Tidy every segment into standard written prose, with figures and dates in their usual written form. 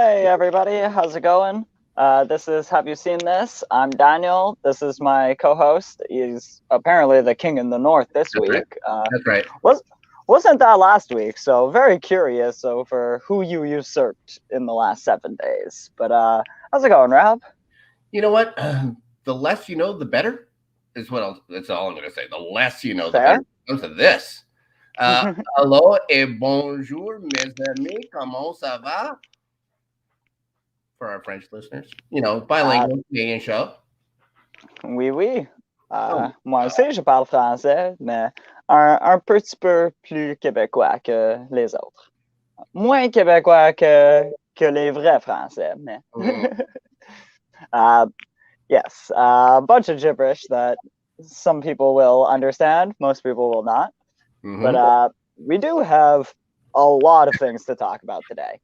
Hey everybody, how's it going? This is Have You Seen This? I'm Daniel. This is my co-host. He's apparently the king in the north this That's right. week. That's right. Wasn't that last week? So very curious over who you usurped in the last 7 days. But how's it going, Rob? You know what? The less you know, the better. That's all I'm going to say. The less you know, the better. Fair. Comes to this. Hello et bonjour, mes amis. Comment ça va? For our French listeners, bilingual Canadian show. Oui, oui. Oh, Moi aussi, je parle français, mais un petit peu plus québécois que les autres. Moins québécois que les vrais français, mais. Yes, a bunch of gibberish that some people will understand, most people will not. Mm-hmm. But we do have a lot of things to talk about today.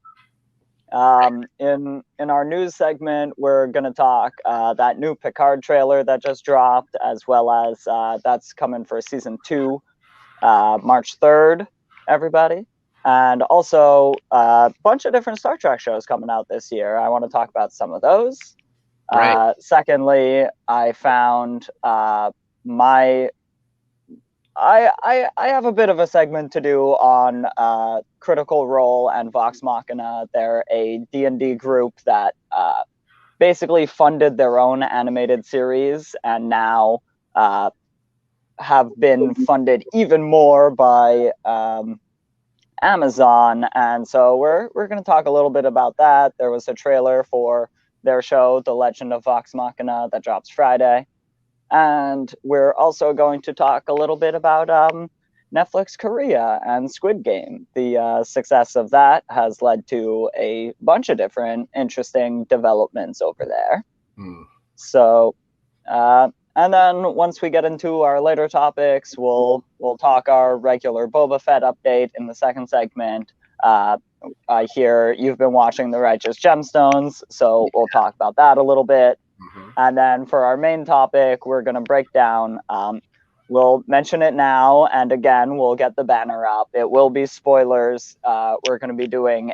In our news segment, we're going to talk that new Picard trailer that just dropped, as well as that's coming for season 2, March 3rd, everybody. And also a bunch of different Star Trek shows coming out this year. I want to talk about some of those. Right. Secondly, I found I have a bit of a segment to do on Critical Role and Vox Machina. They're a D&D group that basically funded their own animated series and now have been funded even more by Amazon. And so we're going to talk a little bit about that. There was a trailer for their show, The Legend of Vox Machina, that drops Friday. And we're also going to talk a little bit about Netflix Korea and Squid Game. The success of that has led to a bunch of different interesting developments over there. So, and then once we get into our later topics, we'll talk our regular Boba Fett update in the second segment. I hear you've been watching The Righteous Gemstones, so we'll talk about that a little bit. Mm-hmm. And then for our main topic, we're going to break down, we'll mention it now, and again, we'll get the banner up. It will be spoilers. We're going to be doing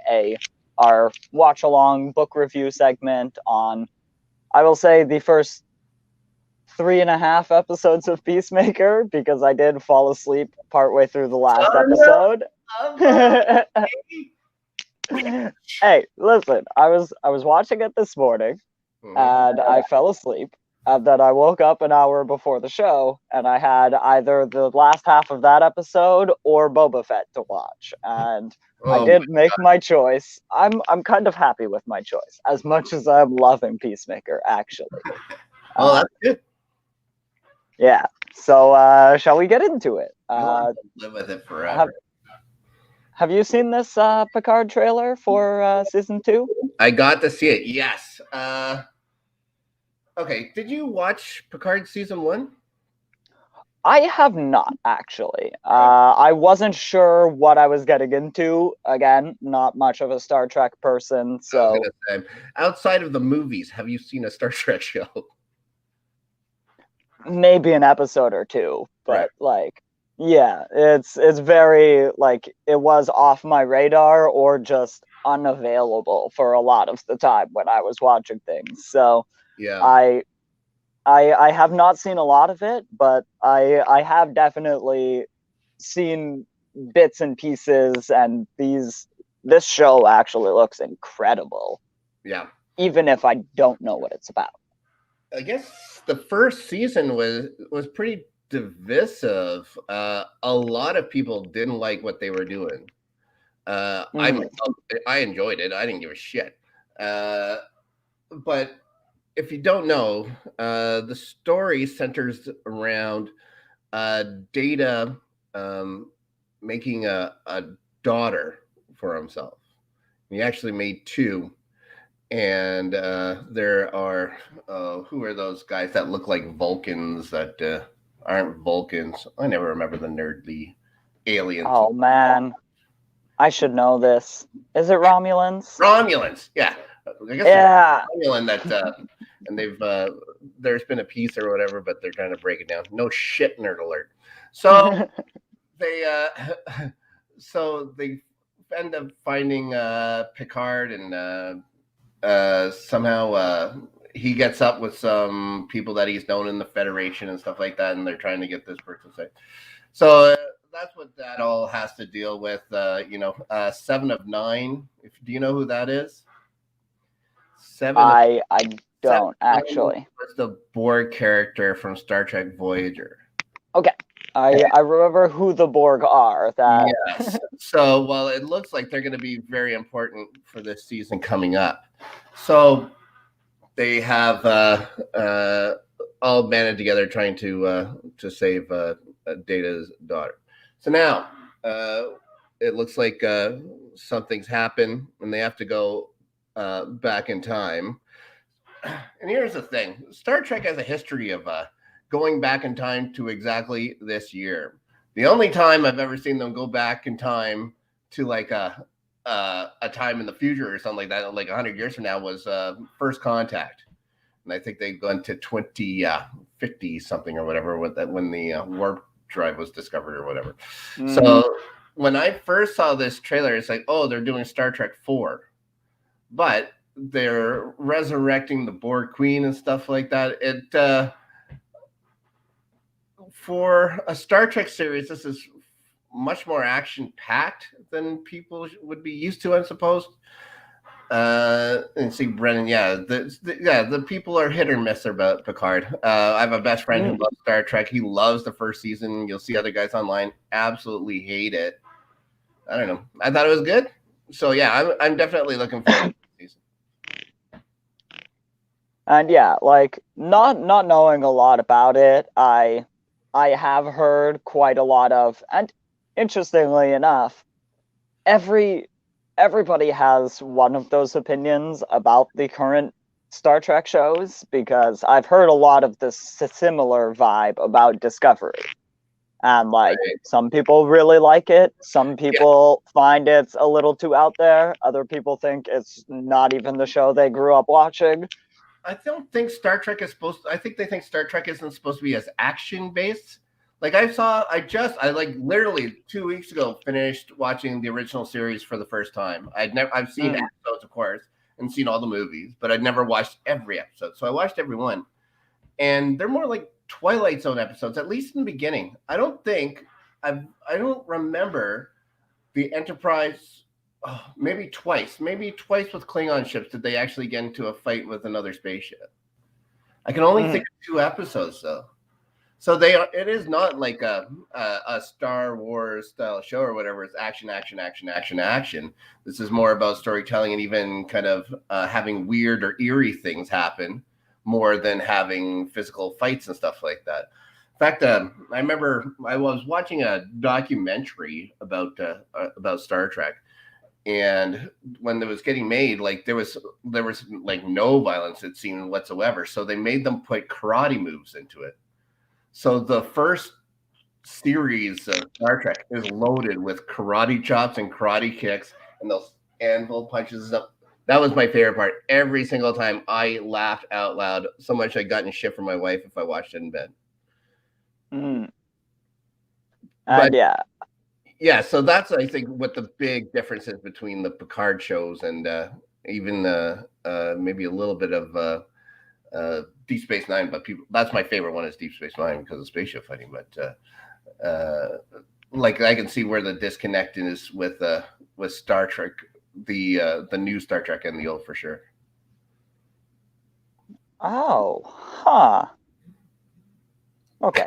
our watch-along book review segment on, I will say, the first 3.5 episodes of Peacemaker, because I did fall asleep partway through the last episode. Hey, listen, I was watching it this morning, and I fell asleep. And then I woke up an hour before the show, and I had either the last half of that episode or Boba Fett to watch. And I did make my choice. I'm kind of happy with my choice, as much as I'm loving Peacemaker, actually. Well, that's good. Yeah. So shall we get into it? Live with it forever. Have you seen this Picard trailer for season 2? I got to see it. Yes. Okay. Did you watch Picard season 1? I have not, actually. I wasn't sure what I was getting into. Again, not much of a Star Trek person. So, outside of the movies, have you seen a Star Trek show? Maybe an episode or two, but yeah, it's very it was off my radar or just unavailable for a lot of the time when I was watching things. So yeah, I have not seen a lot of it, but I have definitely seen bits and pieces, and this show actually looks incredible. Yeah, even if I don't know what it's about. I guess the first season was pretty divisive. A lot of people didn't like what they were doing. I enjoyed it. I didn't give a shit. But if you don't know, the story centers around Data making a daughter for himself. He actually made 2. And there are who are those guys that look like Vulcans that aren't Vulcans? I never remember the nerdly aliens. Oh man, I should know this. Is it Romulans? Romulans, yeah. I guess Romulan that, and there's been a piece or whatever, but they're trying to break it down. No shit, nerd alert. So they end up finding Picard, and somehow he gets up with some people that he's known in the Federation and stuff like that, and they're trying to get this person safe. So that's what that all has to deal with. 7 of 9. Do you know who that is? I don't actually. Was the Borg character from Star Trek Voyager. Okay. I remember who the Borg are. That yes. So, well, it looks like they're going to be very important for this season coming up. So they have all banded together trying to save Data's daughter. So now it looks like something's happened, and they have to go back in time. And here's the thing: Star Trek has a history of going back in time to exactly this year. The only time I've ever seen them go back in time to like a time in the future or something like that, like 100 years from now, was First Contact. And I think they've gone to 2050 something or whatever when the warp drive was discovered or whatever. Mm. So when I first saw this trailer, it's like, oh, they're doing Star Trek 4. But they're resurrecting the Borg Queen and stuff like that. It for a Star Trek series, this is much more action-packed than people would be used to, I suppose. And see, Brennan, the people are hit or miss about Picard. I have a best friend who loves Star Trek. He loves the first season. You'll see other guys online absolutely hate it. I don't know. I thought it was good. So yeah, I'm definitely looking forward to the season. And yeah, like not knowing a lot about it, I have heard quite a lot of, and interestingly enough, everybody has one of those opinions about the current Star Trek shows, because I've heard a lot of this similar vibe about Discovery. And like some people really like it, some people find it's a little too out there, other people think it's not even the show they grew up watching. I don't think Star Trek is I think they think Star Trek isn't supposed to be as action based. Like I like literally 2 weeks ago finished watching the original series for the first time. I've seen episodes, of course, and seen all the movies, but I'd never watched every episode. So I watched every one. And they're more like Twilight Zone episodes, at least in the beginning. I don't remember the Enterprise. Oh, maybe twice with Klingon ships did they actually get into a fight with another spaceship. I can only think of 2 episodes though. So it is not like a Star Wars style show or whatever. It's action. This is more about storytelling and even kind of having weird or eerie things happen more than having physical fights and stuff like that. In fact, I remember I was watching a documentary about Star Trek. And when it was getting made, like there was like no violence, it seemed, whatsoever. So they made them put karate moves into it. So the first series of Star Trek is loaded with karate chops and karate kicks and those anvil punches up. That was my favorite part. Every single time I laughed out loud so much I got in shit from my wife if I watched it in bed. But yeah, so that's, I think, what the big difference is between the Picard shows and even maybe a little bit of Deep Space Nine. But that's my favorite one, is Deep Space Nine, because of spaceship fighting. But like I can see where the disconnect is with Star Trek, the new Star Trek and the old, for sure. Oh, huh. Okay.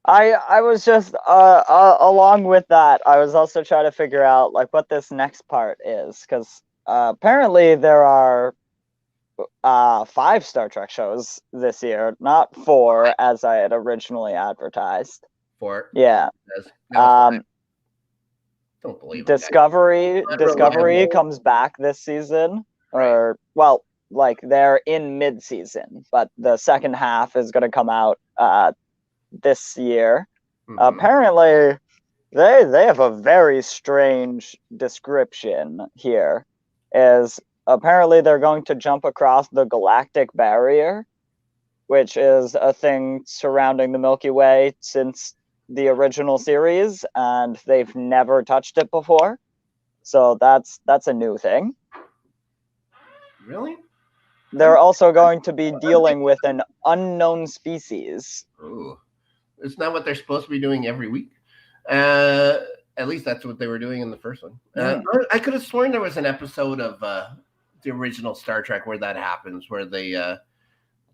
I was just along with that, I was also trying to figure out like what this next part is, because apparently there are 5 Star Trek shows this year, not 4 as I had originally advertised. 4? Yeah. Don't believe Discovery comes back this season, or well, like they're in mid-season, but the second half is going to come out this year. Apparently they have a very strange description here. Is apparently they're going to jump across the galactic barrier, which is a thing surrounding the Milky Way since the original series, and they've never touched it before. So that's a new thing. Really? They're also going to be dealing with an unknown species. Oh, it's not what they're supposed to be doing every week. At least that's what they were doing in the first one. I could have sworn there was an episode of the original Star Trek where that happens, where they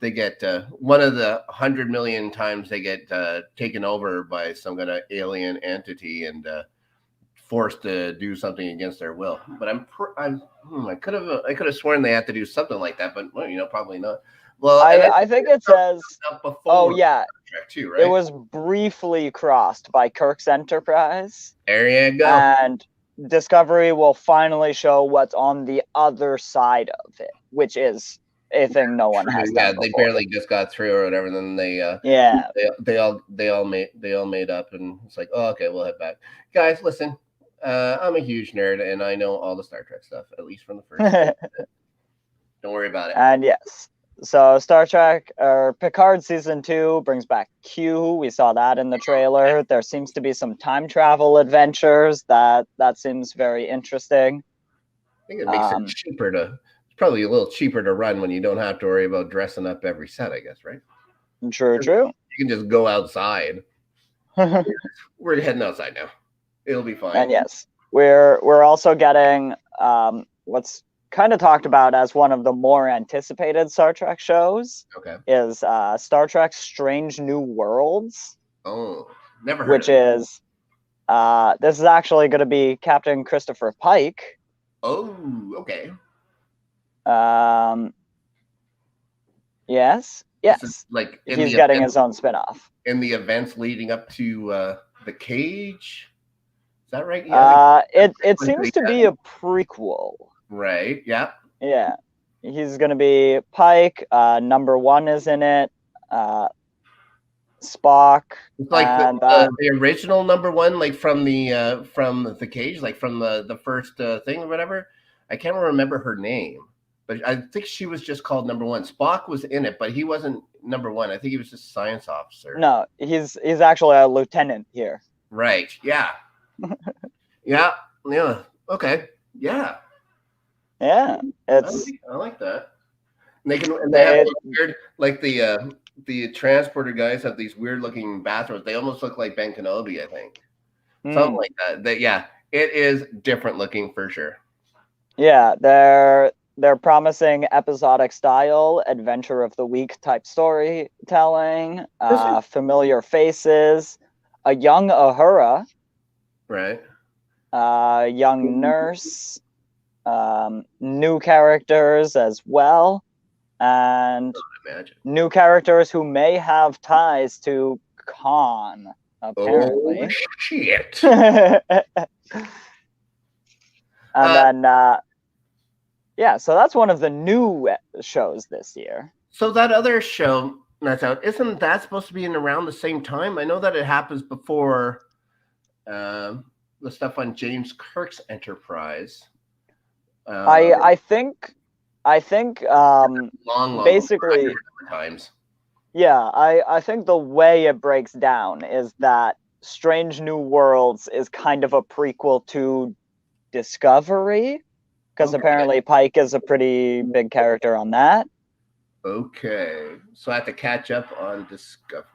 get one of the 100 million times they get taken over by some kind of alien entity and forced to do something against their will. But I could have sworn they had to do something like that, but well, probably not. Well, I think it says. Oh yeah, Trek too, right? It was briefly crossed by Kirk's Enterprise. There you go. And Discovery will finally show what's on the other side of it, which is a thing no one has done before. They barely just got through or whatever. Then they all made up, and it's like, oh, okay, we'll head back. Guys, listen, I'm a huge nerd, and I know all the Star Trek stuff, at least from the first. Don't worry about it. And yes, so Star Trek or Picard season 2 brings back Q. We saw that in the trailer. There seems to be some time travel adventures that seems very interesting. I think it makes it cheaper to. It's probably a little cheaper to run when you don't have to worry about dressing up every set, I guess, right? True. You can just go outside. We're heading outside now. It'll be fine. And yes, we're also getting what's kind of talked about as one of the more anticipated Star Trek shows. Okay. Is Star Trek Strange New Worlds. Oh, never heard. Which is this is actually going to be Captain Christopher Pike. Oh, okay. Yes. Like he's getting his own spin-off. In the events leading up to the Cage. Is that right? Yeah. It seems to be a prequel. Right. Yeah. Yeah. He's going to be Pike. Number 1 is in it. Spock. It's like the original number 1, like from the Cage, like from the first thing or whatever. I can't remember her name, but I think she was just called number 1. Spock was in it, but he wasn't number 1. I think he was just a science officer. No, he's actually a lieutenant here. Right. Yeah. Yeah. Okay. Yeah. Yeah. It's. I like that. And they have weird, like the transporter guys have these weird looking bathrooms. They almost look like Ben Kenobi, I think. Something like that. Yeah, it is different looking for sure. Yeah, they're promising episodic style, adventure of the week type storytelling, familiar faces, a young Uhura, right? Young nurse, new characters as well, and new characters who may have ties to Khan. Apparently. Oh shit! And then, so that's one of the new shows this year. So that other show that's out, isn't that supposed to be in around the same time? I know that it happens before the stuff on James Kirk's Enterprise. I think long basically times. Yeah, I think the way it breaks down is that Strange New Worlds is kind of a prequel to Discovery, because apparently Pike is a pretty big character on that. Okay, so I have to catch up on Discovery.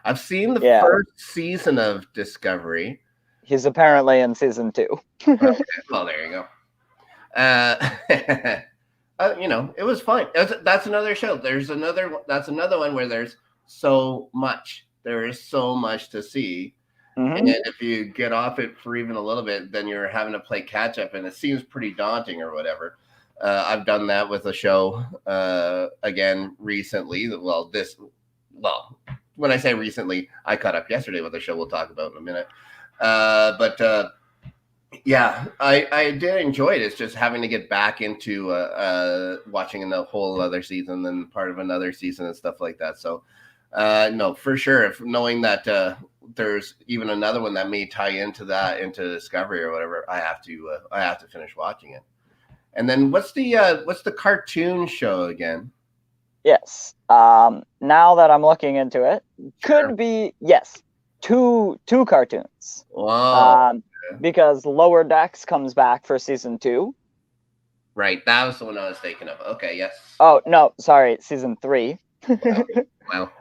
I've seen the first season of Discovery. He's apparently in season 2. Okay, well, there you go. It was fine. That's another show. That's another one where there's so much. There is so much to see. Mm-hmm. And if you get off it for even a little bit, then you're having to play catch up, and it seems pretty daunting or whatever. I've done that with a show again recently. When I say recently, I caught up yesterday with a show we'll talk about in a minute. Yeah, I did enjoy it. It's just having to get back into watching a whole other season and part of another season and stuff like that. So, no, for sure. If knowing that there's even another one that may tie into Discovery or whatever, I have to finish watching it. And then what's the cartoon show again? Yes. Now that I'm looking into it, could be two cartoons. Wow. because Lower Decks comes back for season 2. Right, that was the one I was thinking of. Okay, yes. Oh no, sorry, season 3.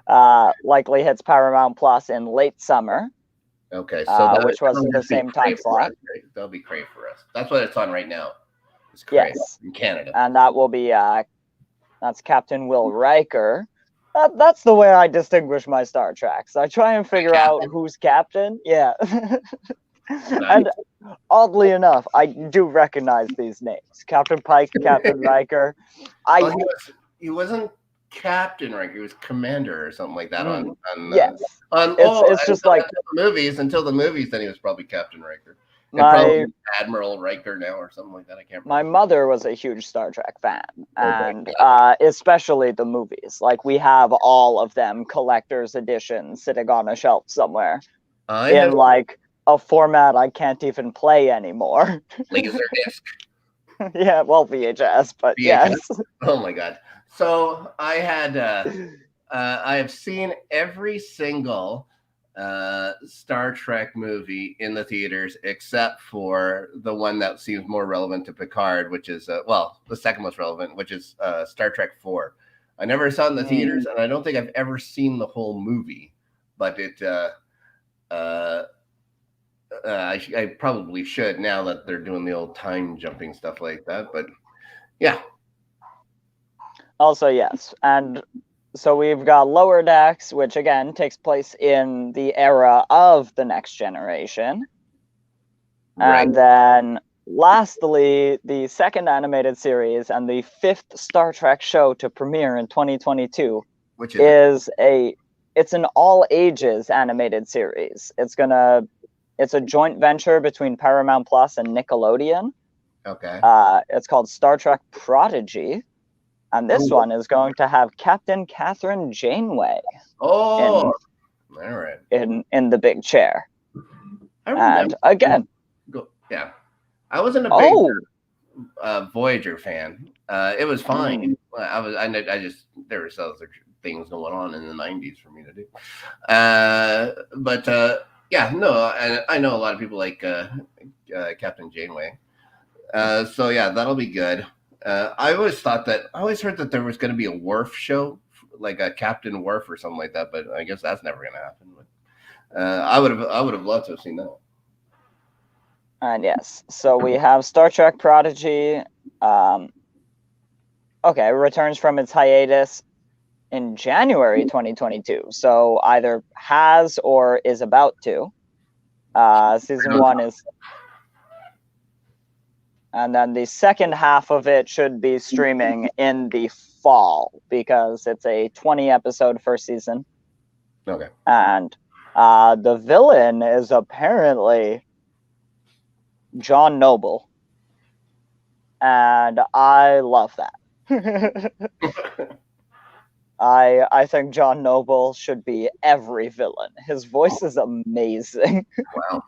Wow. Likely hits Paramount Plus in late summer. Okay, so which was the same time slot. Us, right? That'll be Crave for us. That's what it's on right now. It's Crave in Canada, and that will be that's Captain Will Riker. That's the way I distinguish my Star Treks. I try and figure out who's captain. Yeah. Nice. And oddly enough, I do recognize these names: Captain Pike, Captain Riker. He wasn't Captain Riker. He was Commander or something like that. It's just like until the movies. Then he was probably Captain Riker. Probably Admiral Riker now or something like that. I can't remember. My mother was a huge Star Trek fan, and especially the movies. Like, we have all of them, collector's editions, sitting on a shelf somewhere in like a format I can't even play anymore. Laserdisc. Yeah, well, VHS, but VHS? Yes. Oh my God. So I had I have seen every single Star Trek movie in the theaters except for the one that seems more relevant to Picard, which is the second most relevant, which is Star Trek 4. I never saw it in the theaters, and I don't think I've ever seen the whole movie, but I probably should now that they're doing the old time jumping stuff like that. But yeah. Also, yes, and so we've got Lower Decks, which again takes place in the era of the Next Generation. Right. And then lastly, the second animated series and the 5th Star Trek show to premiere in 2022, which it's an all ages animated series. It's a joint venture between Paramount Plus and Nickelodeon. Okay. It's called Star Trek Prodigy. And this one is going to have Captain Catherine Janeway. Oh, all right. In the big chair. And again, I wasn't a big Voyager fan. It was fine. I just there were other things going on in the 90s for me to do. I know a lot of people like Captain Janeway. So yeah, that'll be good. I always heard that there was going to be a Worf show, like a Captain Worf or something like that, but I guess that's never going to happen. But, I would have loved to have seen that. And yes, so we have Star Trek Prodigy. Returns from its hiatus in January 2022. So either has or is about to. Season 1 is. And then the second half of it should be streaming in the fall because it's a 20-episode first season. Okay. And the villain is apparently John Noble. And I love that. I think John Noble should be every villain. His voice is amazing. Wow.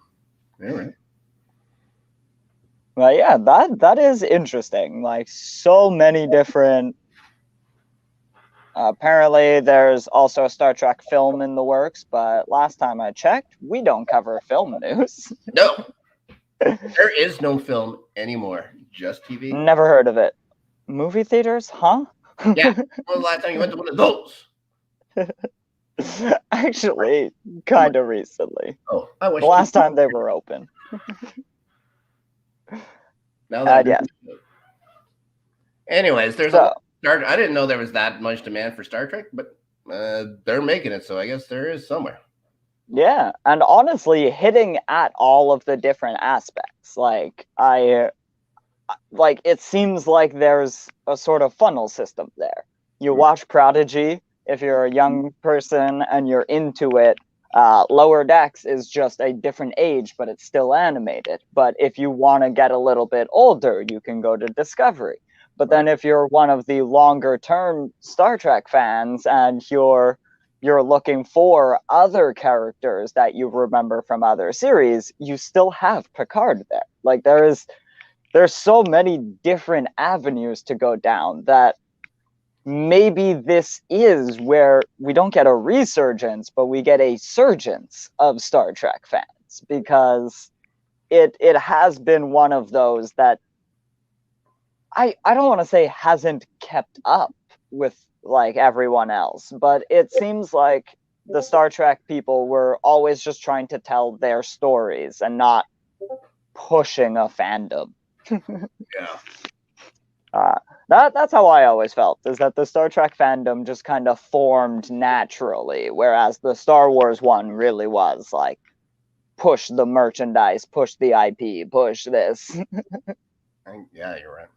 All right. Well, yeah, that is interesting. Like, so many different. Apparently, there's also a Star Trek film in the works, but last time I checked, we don't cover film news. No, there is no film anymore. Just TV. Never heard of it. Movie theaters, huh? Yeah. When was the last time you went to one of those? Actually, kind of recently. Oh, I wish. The last time they were open. Now that Anyways, I didn't know there was that much demand for Star Trek, but they're making it, so I guess there is somewhere. Yeah, and honestly, hitting at all of the different aspects. Like, it seems like there's a sort of funnel system there. You watch Prodigy if you're a young person and you're into it. Lower Decks is just a different age, but it's still animated. But if you want to get a little bit older, you can go to Discovery. But then if you're one of the longer term Star Trek fans and you're looking for other characters that you remember from other series, you still have Picard there. Like, there's so many different avenues to go down that maybe this is where we don't get a resurgence, but we get a surgence of Star Trek fans, because it has been one of those that I don't want to say hasn't kept up with like everyone else, but it seems like the Star Trek people were always just trying to tell their stories and not pushing a fandom. Yeah. That's how I always felt, is that the Star Trek fandom just kind of formed naturally, whereas the Star Wars one really was like push the merchandise, push the IP, push this. Yeah, you're right.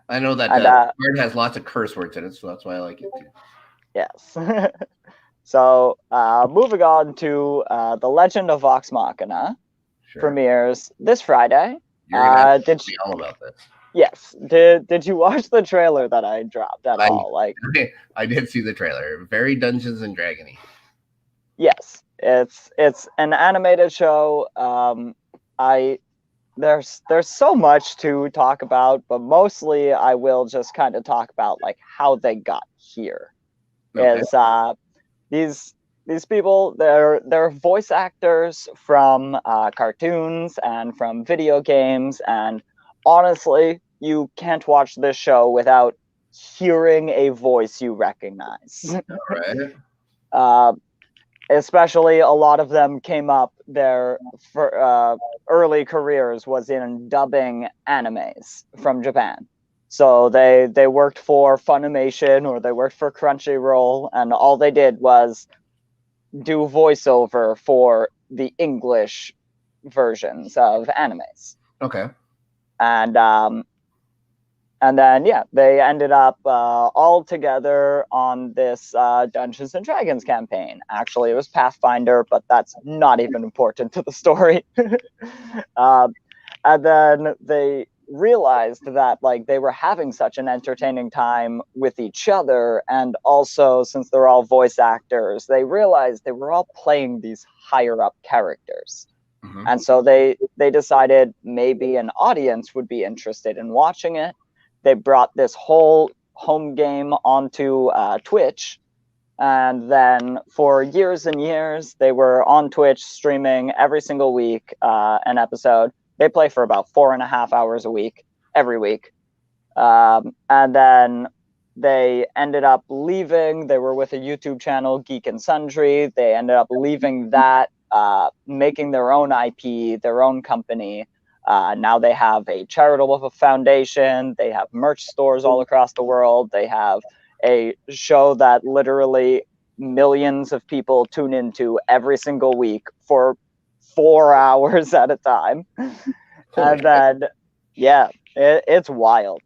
I know that And word has lots of curse words in it, so that's why I like it too. yes. So moving on to The Legend of Vox Machina Sure. premieres this Friday. You're gonna have to tell me all about this. Yes. Did you watch the trailer that I dropped at all? Like, I did see the trailer. Very Dungeons and Dragony. yes, it's an animated show. There's so much to talk about, but mostly I will just kind of talk about like how they got here. Okay. Is these people, they're voice actors from cartoons and from video games, and honestly, you can't watch this show without hearing a voice you recognize. All right. Especially a lot of them came up, their early careers was in dubbing animes from Japan. So they worked for Funimation or they worked for Crunchyroll, and all they did was do voiceover for the English versions of animes. Okay. And then, yeah, they ended up all together on this Dungeons and Dragons campaign. Actually, it was Pathfinder, but that's not even important to the story. And then they realized that like they were having such an entertaining time with each other, and also since they're all voice actors, they realized they were all playing these higher up characters. Mm-hmm. And so they decided maybe an audience would be interested in watching it. They brought this whole home game onto Twitch, and then for years and years they were on Twitch streaming every single week an episode. They play for about 4.5 hours a week every week, and then they ended up leaving. They were with a YouTube channel, Geek and Sundry. They ended up leaving that, making their own IP, their own company. Now they have a charitable foundation. They have merch stores all across the world. They have a show that literally millions of people tune into every single week for 4 hours at a time. And then, yeah, it's wild.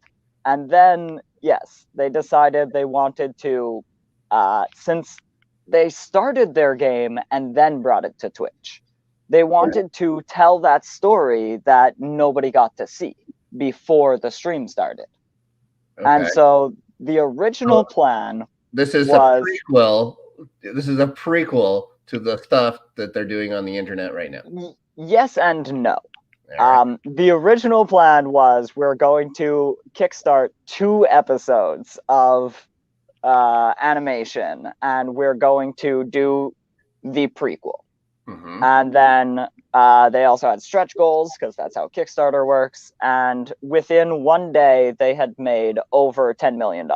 And then, yes, they decided they wanted to, since they started their game and then brought it to Twitch, they wanted to tell that story that nobody got to see before the stream started. Okay. And so the original plan this is was a prequel. This is a prequel to the stuff that they're doing on the internet right now. Yes and no. Right. The original plan was we're going to kickstart 2 episodes of animation, and we're going to do the prequel. Mm-hmm. And then they also had stretch goals, because that's how Kickstarter works. And within 1 day, they had made over $10 million.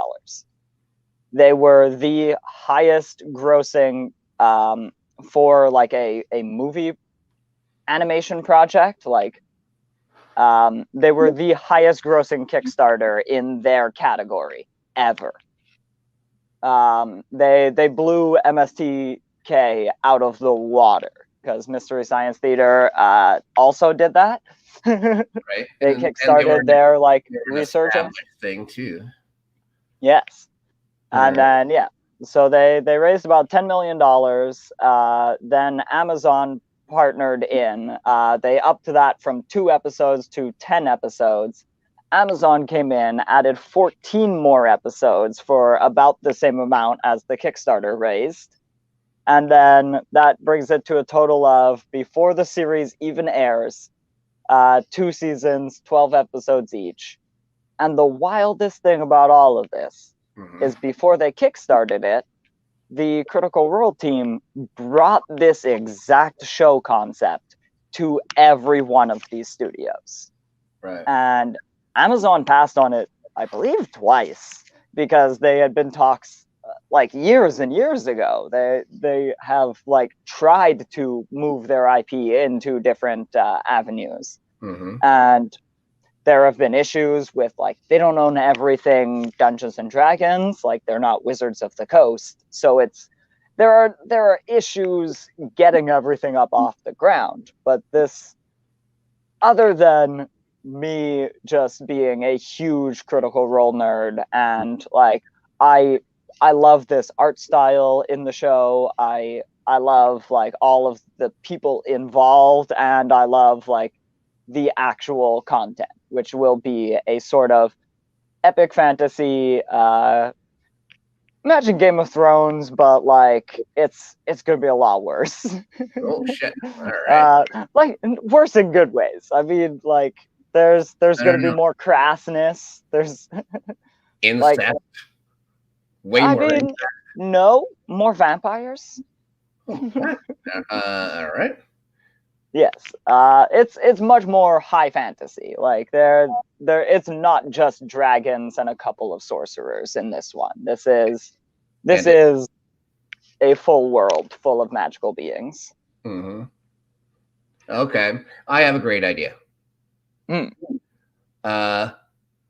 They were the highest grossing for like a movie animation project. Like they were the highest grossing Kickstarter in their category ever. They blew MSTK out of the water, because Mystery Science Theater also did that. Right. They kickstarted their like resurgence thing too. Yes. And then, yeah, so they raised about $10 million. Then Amazon partnered in. They upped that from 2 episodes to 10 episodes. Amazon came in, added 14 more episodes for about the same amount as the Kickstarter raised. And then that brings it to a total of, before the series even airs, 2 seasons, 12 episodes each. And the wildest thing about all of this is before they kickstarted it, the Critical Role team brought this exact show concept to every one of these studios. Right. And Amazon passed on it, I believe, twice, because they had been talks like years and years ago. They have like tried to move their IP into different avenues, and there have been issues with like they don't own everything Dungeons and Dragons, like they're not Wizards of the Coast, so there are issues getting everything up off the ground. But this, other than me just being a huge Critical Role nerd, and like I love this art style in the show. I love like all of the people involved, and I love like the actual content, which will be a sort of epic fantasy. Imagine Game of Thrones, but like it's gonna be a lot worse. Oh shit! All right. Like worse in good ways. I mean, like there's gonna be more crassness. There's incest. Like, way I more. mean, no, more vampires. All right. Yes, it's much more high fantasy. Like it's not just dragons and a couple of sorcerers in this one. This is a full world full of magical beings. Okay, I have a great idea. Hmm.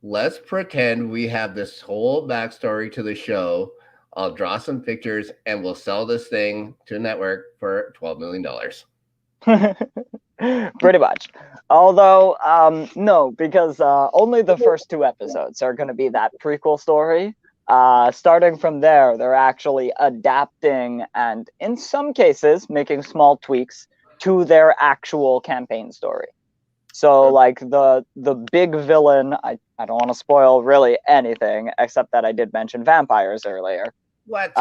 Let's pretend we have this whole backstory to the show. I'll draw some pictures and we'll sell this thing to a network for $12 million. Pretty much. Although, no, because only the first 2 episodes are going to be that prequel story. Starting from there, they're actually adapting and, in some cases, making small tweaks to their actual campaign story. So, like, the big villain, I don't want to spoil really anything, except that I did mention vampires earlier. What?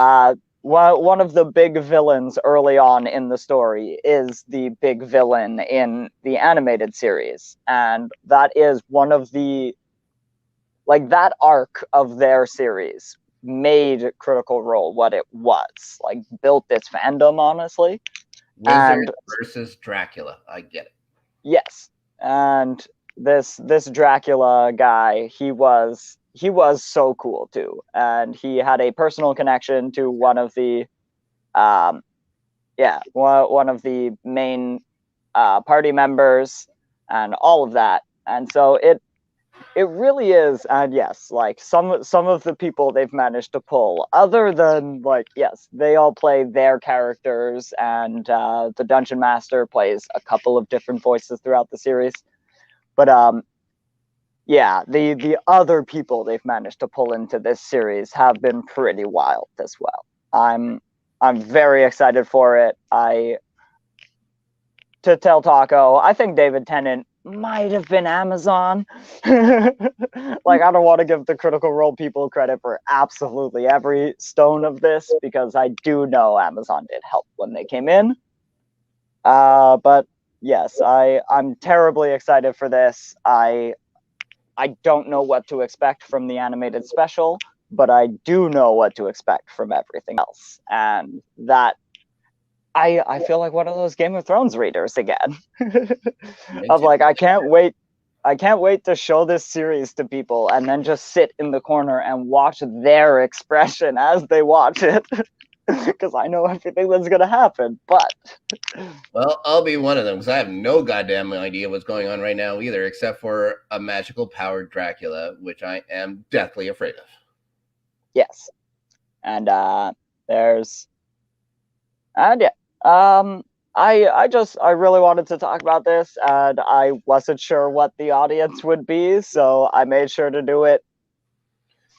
One of the big villains early on in the story is the big villain in the animated series. And that is one of the, like, that arc of their series made Critical Role what it was, like, built its fandom, honestly. Wizard versus Dracula. I get it. Yes. And this Dracula guy, he was so cool too, and he had a personal connection to one of the one of the main party members and all of that. And so it really is. And yes, like some of the people they've managed to pull, other than like, yes, they all play their characters, and the dungeon master plays a couple of different voices throughout the series. But yeah, the other people they've managed to pull into this series have been pretty wild as well. I'm very excited for it. To tell Taco, I think David Tennant might have been Amazon. Like, I don't want to give the Critical Role people credit for absolutely every stone of this, because I do know Amazon did help when they came in. But yes, I'm terribly excited for this. I don't know what to expect from the animated special, but I do know what to expect from everything else. And that, I feel like one of those Game of Thrones readers again. Of like, I can't wait to show this series to people and then just sit in the corner and watch their expression as they watch it. Because I know everything that's going to happen. But well, I'll be one of them, because I have no goddamn idea what's going on right now either, except for a magical powered Dracula, which I am deathly afraid of. Yes. And I really wanted to talk about this, and I wasn't sure what the audience would be, so I made sure to do it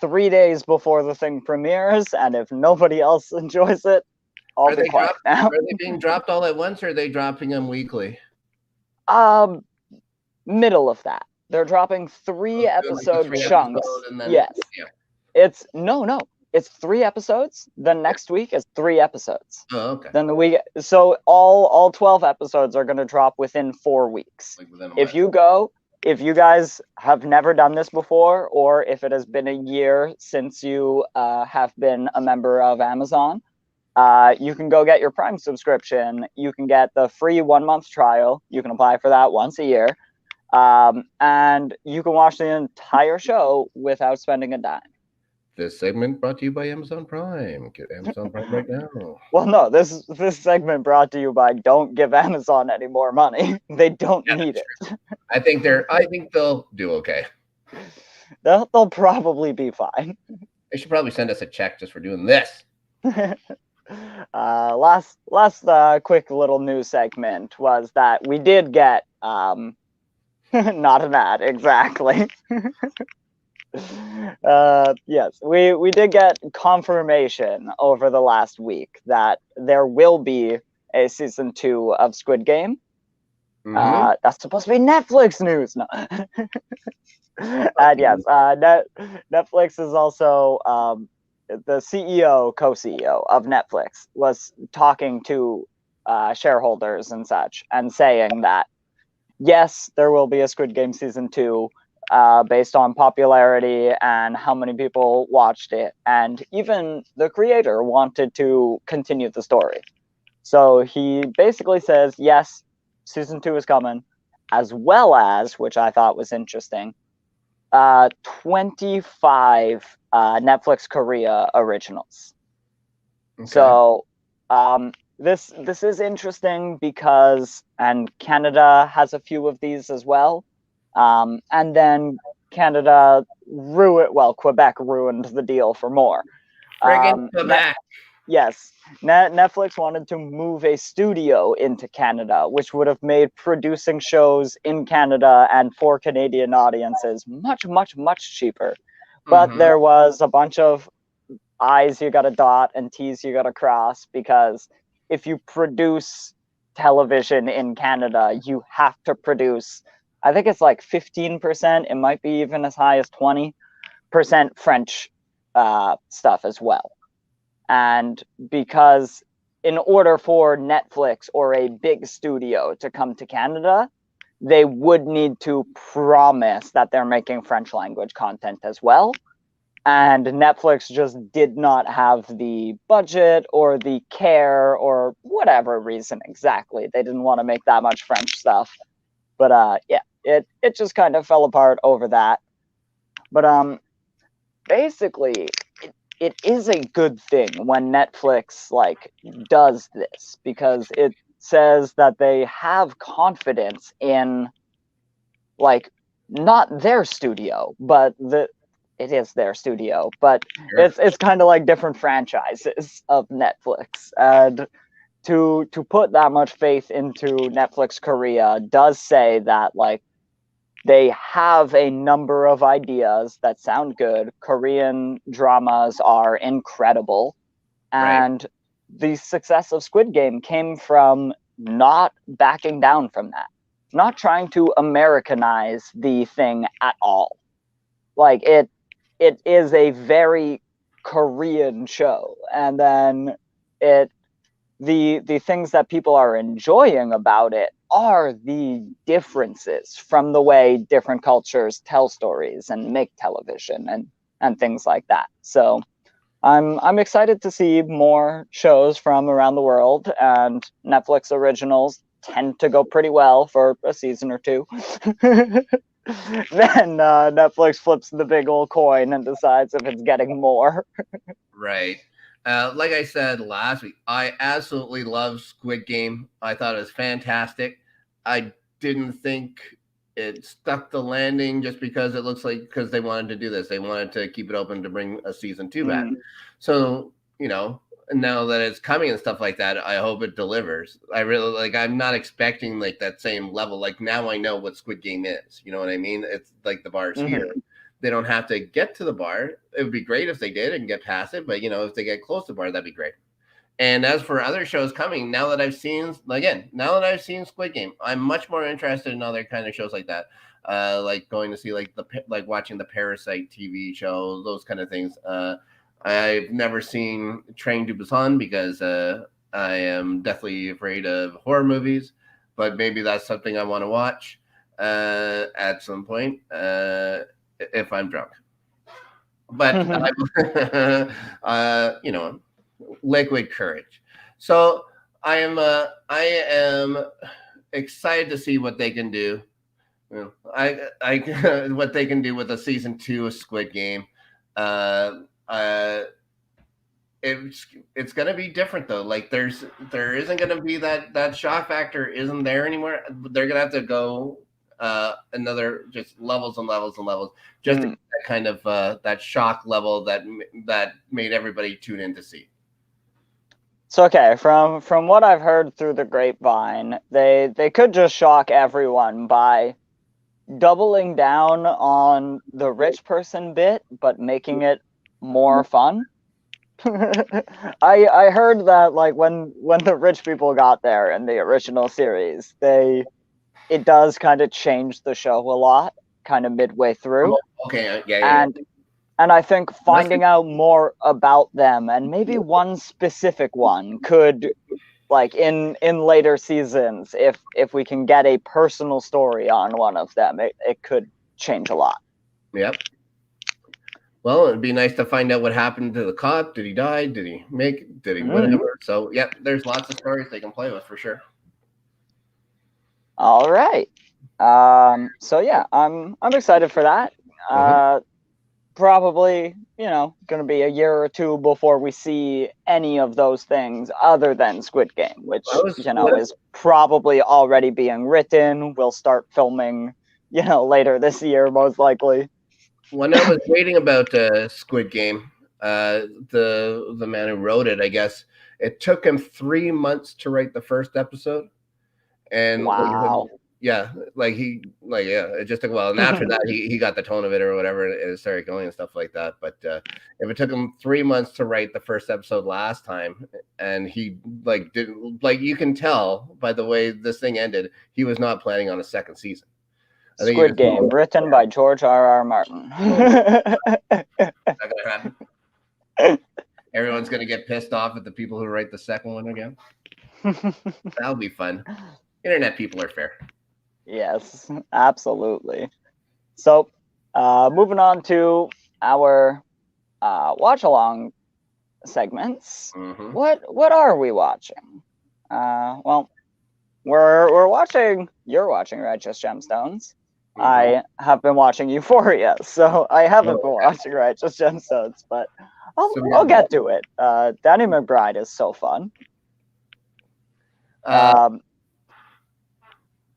3 days before the thing premieres, and if nobody else enjoys it, I'll be quiet now. Are they being dropped all at once, or are they dropping them weekly? Middle of that. They're dropping 3 episode chunks. Yes. Yeah. It's no. It's 3 episodes. Then next week is 3 episodes. Oh, okay. Then the week, so all 12 episodes are going to drop within 4 weeks. If you guys have never done this before, or if it has been a year since you have been a member of Amazon, you can go get your Prime subscription. You can get the free 1 month trial. You can apply for that once a year. And you can watch the entire show without spending a dime. This segment brought to you by Amazon Prime. Get Amazon Prime right now. Well, no, this segment brought to you by don't give Amazon any more money. They don't need it. I think they'll do okay. They'll probably be fine. They should probably send us a check just for doing this. Last quick little news segment was that we did get not an ad exactly. Yes, we did get confirmation over the last week that there will be a season 2 of Squid Game. Mhm. That's supposed to be Netflix news. No. And yes, Netflix is also the CEO, co-CEO of Netflix was talking to shareholders and such and saying that yes, there will be a Squid Game season 2 based on popularity and how many people watched it. And even the creator wanted to continue the story. So he basically says, yes, season 2 is coming, as well as, which I thought was interesting, 25 Netflix Korea originals. Okay. So this is interesting because, and Canada has a few of these as well. And then Quebec ruined the deal for more. Friggin' Quebec. Yes, Netflix wanted to move a studio into Canada, which would have made producing shows in Canada and for Canadian audiences much, much, much cheaper. But there was a bunch of I's you got to dot and T's you got to cross, because if you produce television in Canada, you have to produce, I think it's like 15%, it might be even as high as 20% French stuff as well. And because in order for Netflix or a big studio to come to Canada, they would need to promise that they're making French language content as well. And Netflix just did not have the budget or the care or whatever reason exactly. They didn't want to make that much French stuff. But yeah, it just kind of fell apart over that. But basically, it is a good thing when Netflix does this, because it says that they have confidence in not their studio, but it is their studio, but sure. It's kind of like different franchises of Netflix. And to put that much faith into Netflix Korea does say that they have a number of ideas that sound good. Korean dramas are incredible. And the success of Squid Game came from not backing down from that, not trying to Americanize the thing at all. It is a very Korean show. And then the things that people are enjoying about it are the differences from the way different cultures tell stories and make television and things like that. So I'm excited to see more shows from around the world, and Netflix originals tend to go pretty well for a season or two. Then Netflix flips the big old coin and decides if it's getting more. Right. Like I said last week, I absolutely love Squid Game. I thought it was fantastic. I didn't think it stuck the landing just because it looks like because they wanted to do this. They wanted to keep it open to bring a season 2 back. So, now that it's coming and stuff like that, I hope it delivers. I really I'm not expecting that same level. Now I know what Squid Game is. You know what I mean? It's like the bar's here. They don't have to get to the bar. It would be great if they did and get past it. But, if they get close to the bar, that'd be great. And as for other shows coming, now that I've seen Squid Game, I'm much more interested in other kind of shows like that. Going to see watching the Parasite TV show, those kind of things. I've never seen Train to Busan because I am deathly afraid of horror movies, but maybe that's something I want to watch at some point if I'm drunk. But Liquid Courage. So I am excited to see what they can do. I what they can do with a season 2 of Squid Game. Uh, uh, it's gonna be different though. Like there isn't gonna be that shock factor isn't there anymore. They're gonna have to go another just levels and levels and levels just to get that kind of that shock level that made everybody tune in to see. So okay, from what I've heard through the grapevine, they could just shock everyone by doubling down on the rich person bit, but making it more fun. I heard that like when the rich people got there in the original series, it does kind of change the show a lot, kind of midway through. Okay, yeah. And I think finding out more about them and maybe one specific one could, like in later seasons, if we can get a personal story on one of them, it could change a lot. Yep. Well, it'd be nice to find out what happened to the cop. Did he die? Did he whatever? So, yep, there's lots of stories they can play with for sure. All right. So yeah, I'm excited for that. Probably, going to be a year or two before we see any of those things other than Squid Game, which is probably already being written. We'll start filming, later this year, most likely. When I was reading about Squid Game, the man who wrote it, I guess it took him 3 months to write the first episode, and wow, it just took a while. And after that, he got the tone of it or whatever, and it started going and stuff like that. But if it took him 3 months to write the first episode last time, and he didn't you can tell by the way this thing ended, he was not planning on a second season. Squid Game, written by George R.R. Martin. Not gonna happen. Everyone's gonna get pissed off at the people who write the second one again. That'll be fun. Internet people are fair. Yes, absolutely. So, moving on to our watch along segments. Mm-hmm. What are we watching? Well, we're watching. You're watching Righteous Gemstones. Mm-hmm. I have been watching Euphoria, so I haven't been watching Righteous Gemstones, but I'll get to it. Danny McBride is so fun.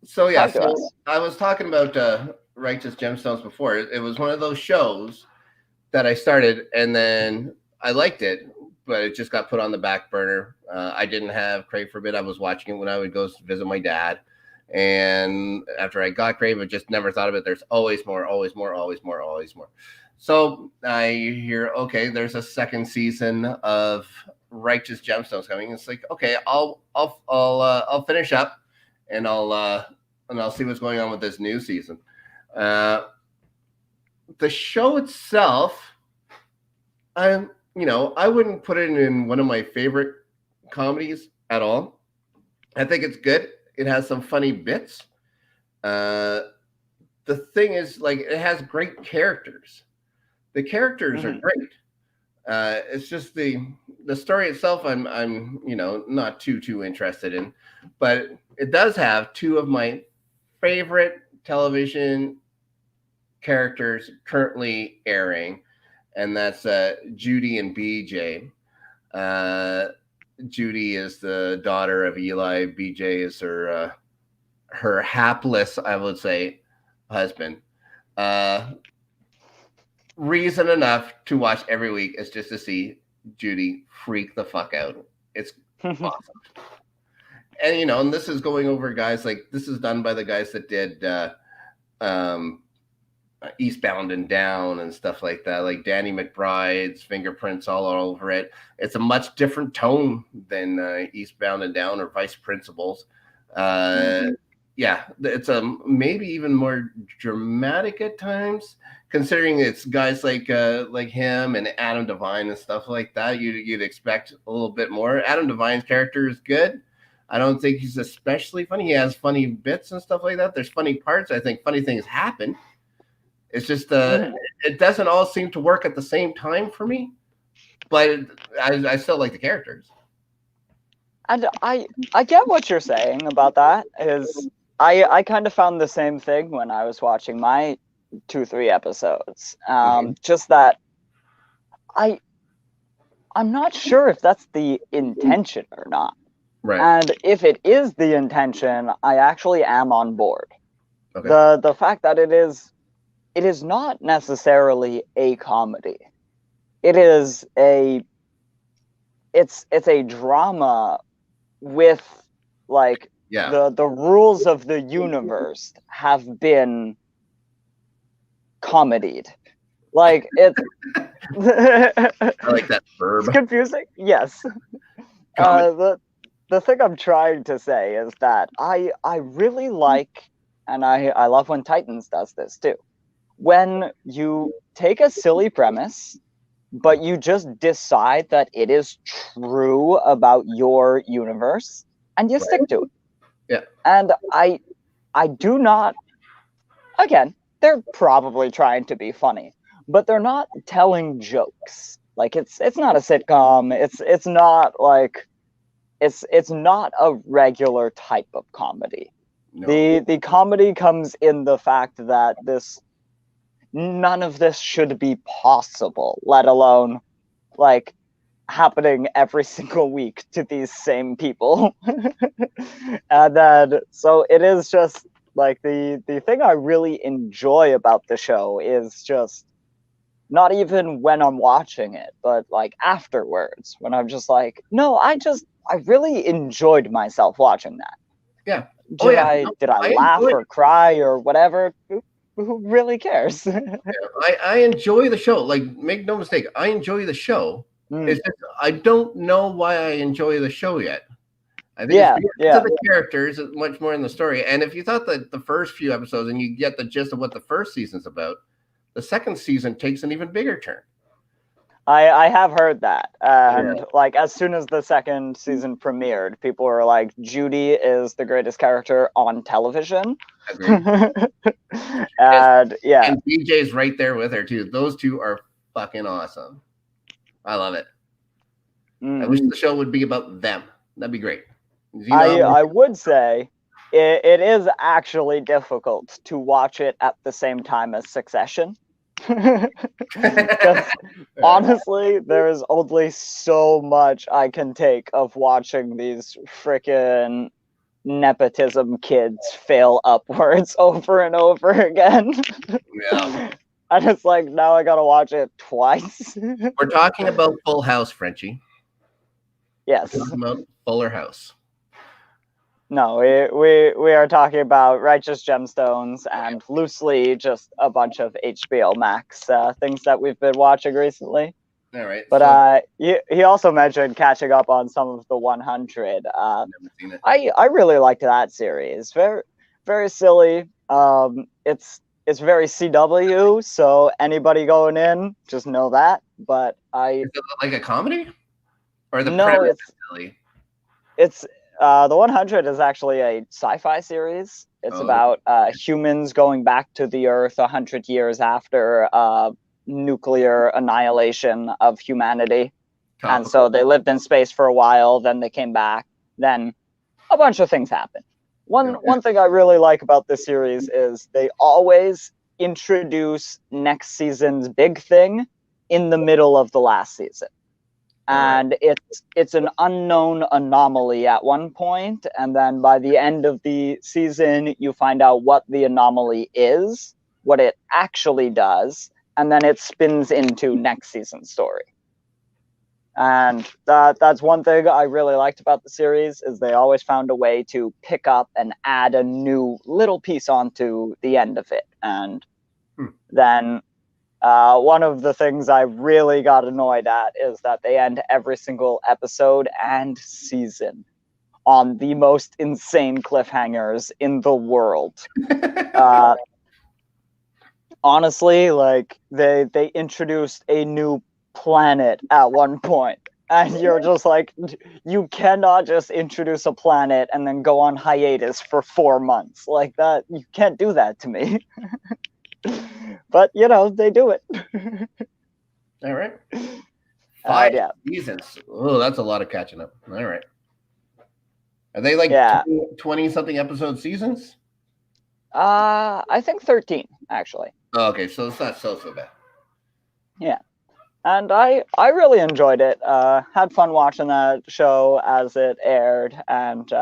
So I was talking about Righteous Gemstones before. It was one of those shows that I started and then I liked it, but it just got put on the back burner. I didn't have Crave for a bit. I was watching it when I would go visit my dad. And after I got Crave, I just never thought of it. There's always more, always more, always more, always more. So I hear, okay, there's a second season of Righteous Gemstones coming. It's like, okay, I'll finish up and I'll see what's going on with this new season. The show itself, I wouldn't put it in one of my favorite comedies at all. I think it's good. It has some funny bits. The thing is, it has great characters. The characters are great. It's just the story itself I'm not too interested in, but it does have two of my favorite television characters currently airing, and that's Judy and BJ. Judy is the daughter of Eli. BJ is her hapless, I would say, husband. Reason enough to watch every week is just to see Judy freak the fuck out. It's awesome. And and this is going over guys this is done by the guys that did Eastbound and Down and stuff like that, like Danny McBride's fingerprints all over it. It's a much different tone than Eastbound and Down or Vice Principals. Yeah, it's maybe even more dramatic at times, considering it's guys like him and Adam Devine and stuff like that. You'd expect a little bit more. Adam Devine's character is good. I don't think he's especially funny. He has funny bits and stuff like that. There's funny parts. I think funny things happen. It's just it doesn't all seem to work at the same time for me. but I still like the characters. And I get what you're saying about that. Is I kind of found the same thing when I was watching my 2-3 episodes. Just that I'm not sure if that's the intention or not. Right. And if it is the intention, I actually am on board. Okay. The fact that it is not necessarily a comedy. It is it's a drama with like the rules of the universe have been comedied. Like it's I like that verb. It's confusing. Yes. The thing I'm trying to say is that I really like, and I love when Titans does this too. When you take a silly premise, but you just decide that it is true about your universe, and you stick to it. Yeah. And I do not. Again, they're probably trying to be funny, but they're not telling jokes. Like it's not a sitcom. It's not like it's not a regular type of comedy. No. The comedy comes in the fact that none of this should be possible, let alone like happening every single week to these same people. And then so it is just like the thing I really enjoy about the show is just not even when I'm watching it, but like afterwards when I'm just like, no, I really enjoyed myself watching that. Yeah. Did I laugh or cry or whatever? Who really cares? I enjoy the show. Like, make no mistake, I enjoy the show. It's just, I don't know why I enjoy the show yet. I think it's because of the characters, much more in the story. And if you thought that the first few episodes and you get the gist of what the first season's about, the second season takes an even bigger turn. I have heard that. And like as soon as the second season premiered, people were like, Judy is the greatest character on television. And And BJ's right there with her too. Those two are fucking awesome. I love it. I wish the show would be about them. That'd be great. I would say it is actually difficult to watch it at the same time as Succession. Because honestly, there is only so much I can take of watching these freaking nepotism kids fail upwards over and over again. Yeah. And it's like, now I gotta watch it twice. We're talking about Full House, Frenchie. Yes. We're talking about Fuller House. No, we are talking about Righteous Gemstones and loosely just a bunch of HBO Max things that we've been watching recently. All right. But he also mentioned catching up on some of the 100. Never seen it. I really liked that series. Very very silly. It's very CW, so anybody going in, just know that. But Is it like a comedy? Or the no, premise is silly? It's the 100 is actually a sci-fi series. It's about humans going back to the Earth 100 years after nuclear annihilation of humanity. And so they lived in space for a while, then they came back, then a bunch of things happened. One thing I really like about this series is they always introduce next season's big thing in the middle of the last season. And it's an unknown anomaly at one point, and then by the end of the season, you find out what the anomaly is, what it actually does, and then it spins into next season's story. And that's one thing I really liked about the series is they always found a way to pick up and add a new little piece onto the end of it. And then one of the things I really got annoyed at is that they end every single episode and season on the most insane cliffhangers in the world. Honestly, like they introduced a new planet at one point, and you're just like, you cannot just introduce a planet and then go on hiatus for 4 months like that. You can't do that to me. But they do it. All right. 5 yeah. seasons. Oh, that's a lot of catching up. All right. Are they like Yeah. 20 something episode seasons? I think 13 actually. Oh, okay, so it's not so bad. Yeah. And I really enjoyed it. Had fun watching that show as it aired, and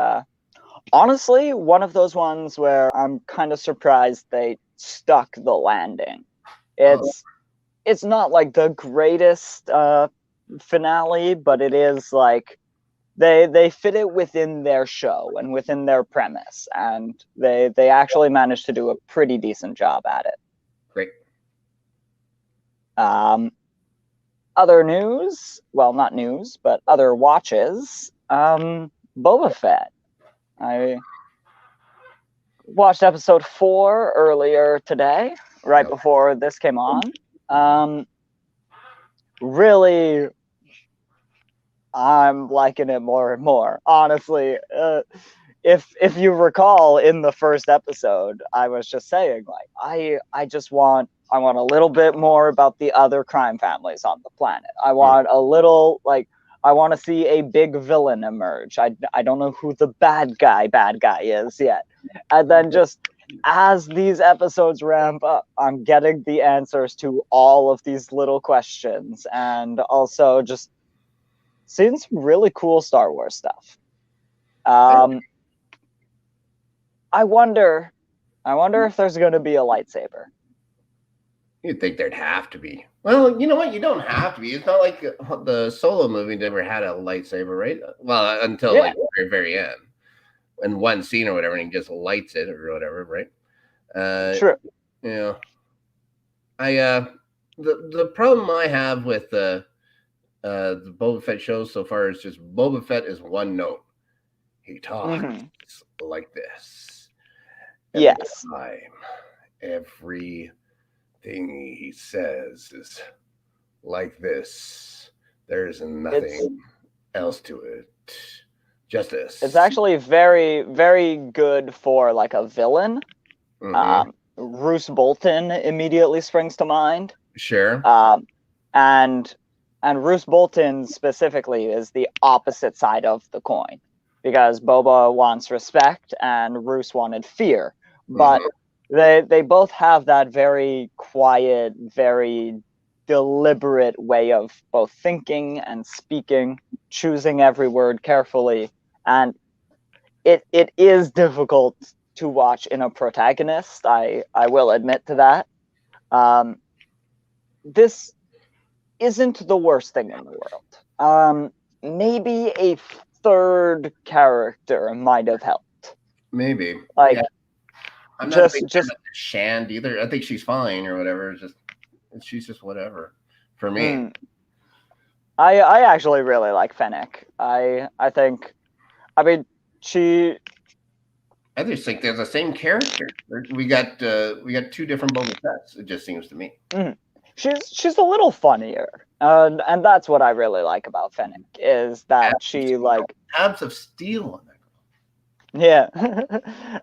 honestly, one of those ones where I'm kind of surprised they stuck the landing. Oh, It's not like the greatest finale, but it is like they fit it within their show and within their premise, and they actually managed to do a pretty decent job at it. great. Other news, well, not news, but other watches. Boba Fett. I watched episode 4 earlier today, right Yep. before this came on. Really, I'm liking it more and more. Honestly, if you recall in the first episode, I was just saying like I just want I want a little bit more about the other crime families on the planet. I want a little like I want to see a big villain emerge. I don't know who the bad guy is yet. And then just as these episodes ramp up, I'm getting the answers to all of these little questions, and also just seeing some really cool Star Wars stuff. I wonder if there's going to be a lightsaber. You'd think there'd have to be. Well, you know what? You don't have to be. It's not like the Solo movie never had a lightsaber, right? Well, until like the very, very end. In one scene or whatever, and he just lights it or whatever, right? True. You know, the problem I have with the Boba Fett show so far is just Boba Fett is one note. He talks like this. Yes. Everything he says is like this. There's nothing else to it. Justice. It's actually very, very good for like a villain. Roose Bolton immediately springs to mind. Sure. And Roose Bolton specifically is the opposite side of the coin, because Boba wants respect and Roose wanted fear. But they both have that very quiet, very deliberate way of both thinking and speaking, choosing every word carefully. And it is difficult to watch in a protagonist. I will admit to that. This isn't the worst thing in the world. Maybe a third character might have helped. Maybe. Like, yeah. I'm not just Shand either. I think she's fine or whatever. She's just whatever for me. I actually really like Fennec. I think, I mean, I just think they're the same character. We got 2 different Boba Fetts. It just seems to me. She's a little funnier, and that's what I really like about Fennec is that she like abs of steel on that. Yeah,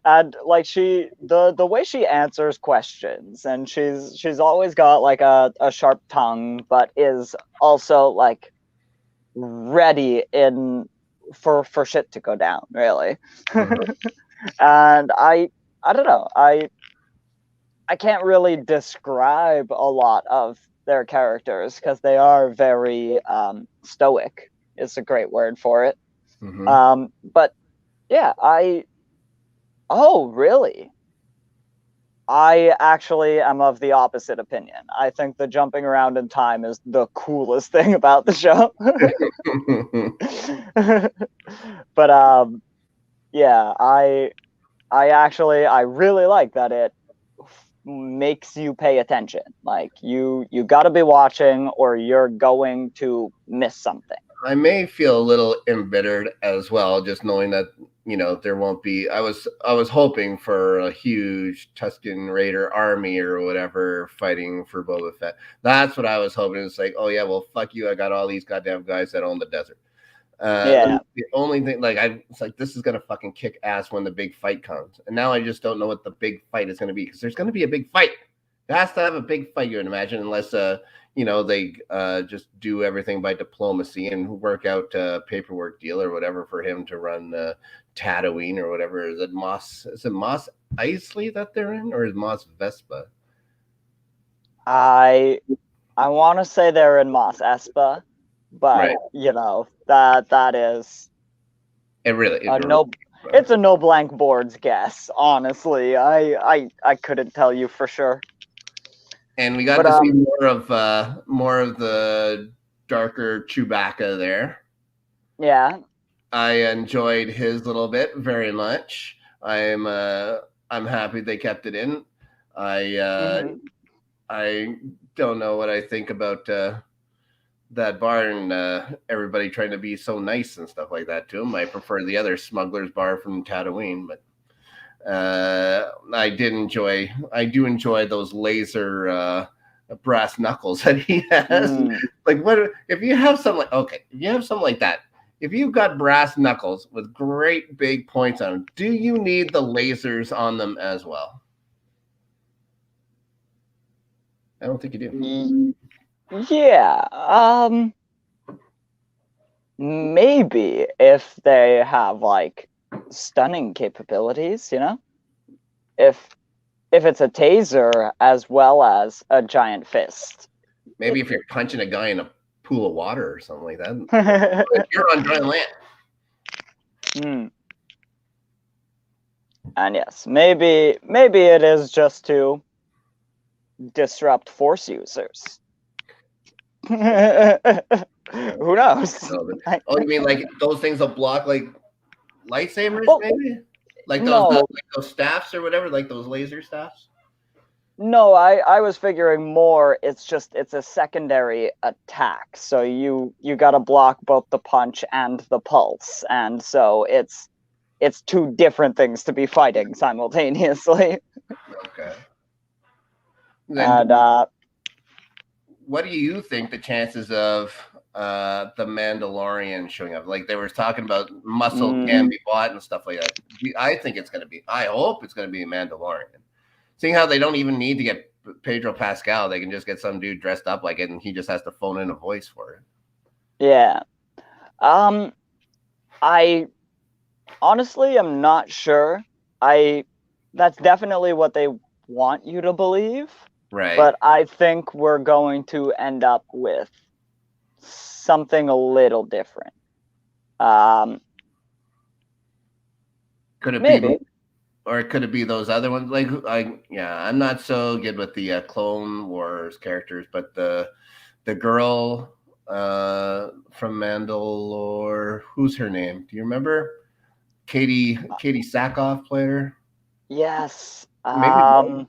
and like the way she answers questions, and she's always got like a sharp tongue, but is also like ready for shit to go down, really. And I don't know, I can't really describe a lot of their characters because they are very stoic. Is a great word for it. But yeah, oh, really? I actually am of the opposite opinion. I think the jumping around in time is the coolest thing about the show. But yeah, I really like that it makes you pay attention. Like you got to be watching or you're going to miss something. I may feel a little embittered as well, just knowing that there won't be. I was hoping for a huge Tusken Raider army or whatever fighting for Boba Fett. That's what I was hoping. It's like, oh yeah, well fuck you. I got all these goddamn guys that own the desert. The only thing, it's like this is gonna fucking kick ass when the big fight comes, and now I just don't know what the big fight is gonna be because there's gonna be a big fight. It has to have a big fight, you would imagine, unless they just do everything by diplomacy and work out a paperwork deal or whatever for him to run Tatooine or whatever. Is it Moss Eisley that they're in, or is Moss Vespa? I want to say they're in Mos Espa, but Right. that is it's a no blank boards guess. Honestly, I couldn't tell you for sure. And we got to see more of the darker Chewbacca there. Yeah, I enjoyed his little bit very much. I'm happy they kept it in. I don't know what I think about that bar and everybody trying to be so nice and stuff like that to him. I prefer the other smuggler's bar from Tatooine, but I do enjoy those laser brass knuckles that he has. Like, what if you have something like that? If you've got brass knuckles with great big points on them, do you need the lasers on them as well? I don't think you do. Yeah. Maybe if they have like stunning capabilities, if it's a taser as well as a giant fist. Maybe if you're punching a guy in a pool of water or something like that. If you're on dry land. And yes, maybe it is just to disrupt Force users. Who knows? Oh, you mean like those things will block like lightsabers, maybe? Like those staffs or whatever, like those laser staffs? No, I was figuring more. It's a secondary attack, so you got to block both the punch and the pulse, and so it's two different things to be fighting simultaneously. Okay. And what do you think the chances of the Mandalorian showing up? Like they were talking about muscle can be bought and stuff like that. I think it's going to be. I hope it's going to be a Mandalorian. Seeing how they don't even need to get Pedro Pascal, they can just get some dude dressed up like it, and he just has to phone in a voice for it. Yeah. I honestly am not sure. That's definitely what they want you to believe. Right. But I think we're going to end up with something a little different. Could it maybe. be? Or could it be those other ones? I'm not so good with the Clone Wars characters, but the girl from Mandalore, who's her name? Do you remember? Katie Sackhoff played her. Yes. Maybe.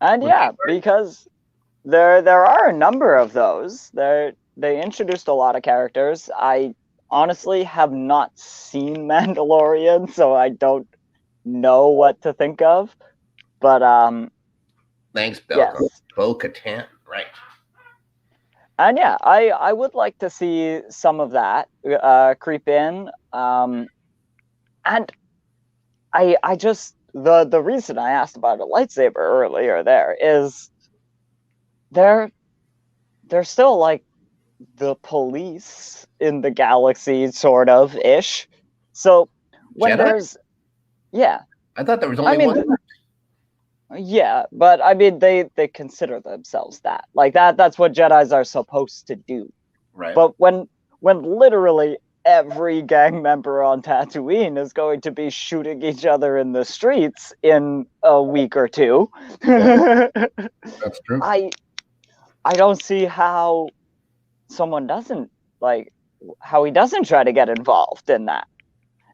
And yeah, because there are a number of those. They introduced a lot of characters. I honestly have not seen Mandalorian, so I don't know what to think of, but thanks, Belko. Yes. Bo-Katan, right? And yeah, I would like to see some of that creep in, and I just the reason I asked about a lightsaber earlier there is they're still like the police in the galaxy, sort of ish. So when Jedi? there's I thought there was only one. Yeah, but I mean, they consider themselves that. Like that's what Jedis are supposed to do. Right. But when literally every gang member on Tatooine is going to be shooting each other in the streets in a week or two, that's true. I don't see how someone doesn't how he doesn't try to get involved in that.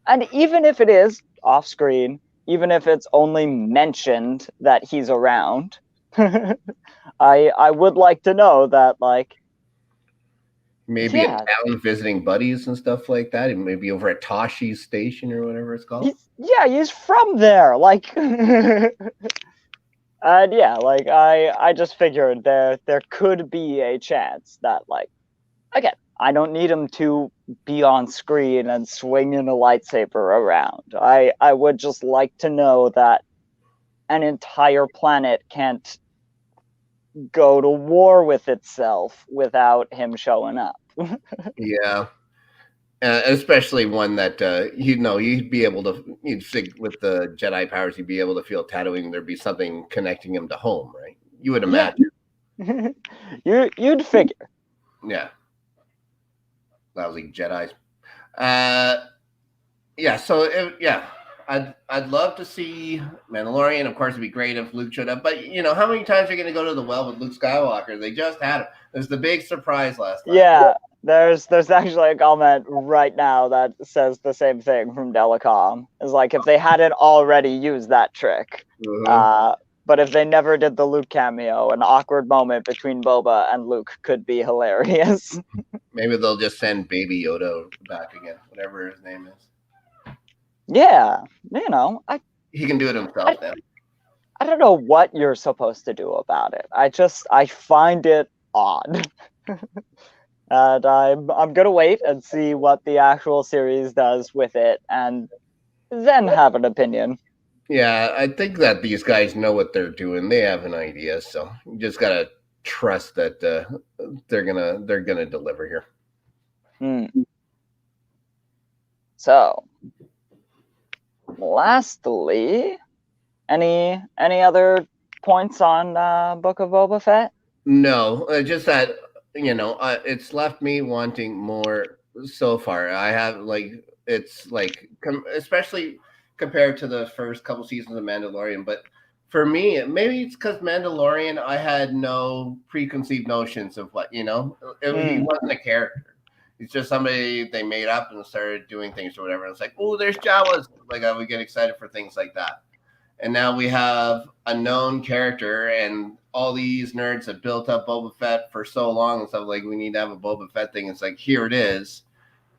And even if it is off screen, even if it's only mentioned that he's around, I would like to know that, like, maybe a town visiting buddies and stuff like that, and maybe over at Toshi's station or whatever it's called. He's from there, like, and yeah, like I just figured there could be a chance that, like, again, I don't need him to be on screen and swinging a lightsaber around. I would just like to know that an entire planet can't go to war with itself without him showing up. Yeah. Especially one that you'd be able to, you'd think with the Jedi powers, you'd be able to feel Tatooine. There'd be something connecting him to home, right? You would Yeah. imagine. You'd figure. Yeah, lousy Jedi's. Uh, yeah. So yeah, I'd love to see Mandalorian. Of course, it'd be great if Luke showed up. But how many times are you going to go to the well with Luke Skywalker? They just had him. There's the big surprise last time. Yeah, there's actually a comment right now that says the same thing from Delicom. It's like if they hadn't already used that trick, Mm-hmm. but if they never did the Luke cameo, an awkward moment between Boba and Luke could be hilarious. Maybe they'll just send Baby Yoda back again, whatever his name is. Yeah, He can do it himself now. I don't know what you're supposed to do about it. I find it odd. And I'm gonna wait and see what the actual series does with it, and then have an opinion. Yeah, I think that these guys know what they're doing. They have an idea, so you just gotta trust that they're gonna deliver here. So, lastly, any other points on Book of Boba Fett? No, just that it's left me wanting more so far. I have it's like especially compared to the first couple seasons of Mandalorian, but for me, maybe it's because Mandalorian, I had no preconceived notions of what he wasn't a character. He's just somebody they made up and started doing things or whatever. And it's like, oh, there's Jawas. Like I would get excited for things like that. And now we have a known character, and all these nerds have built up Boba Fett for so long and stuff. Like, we need to have a Boba Fett thing. It's like, here it is.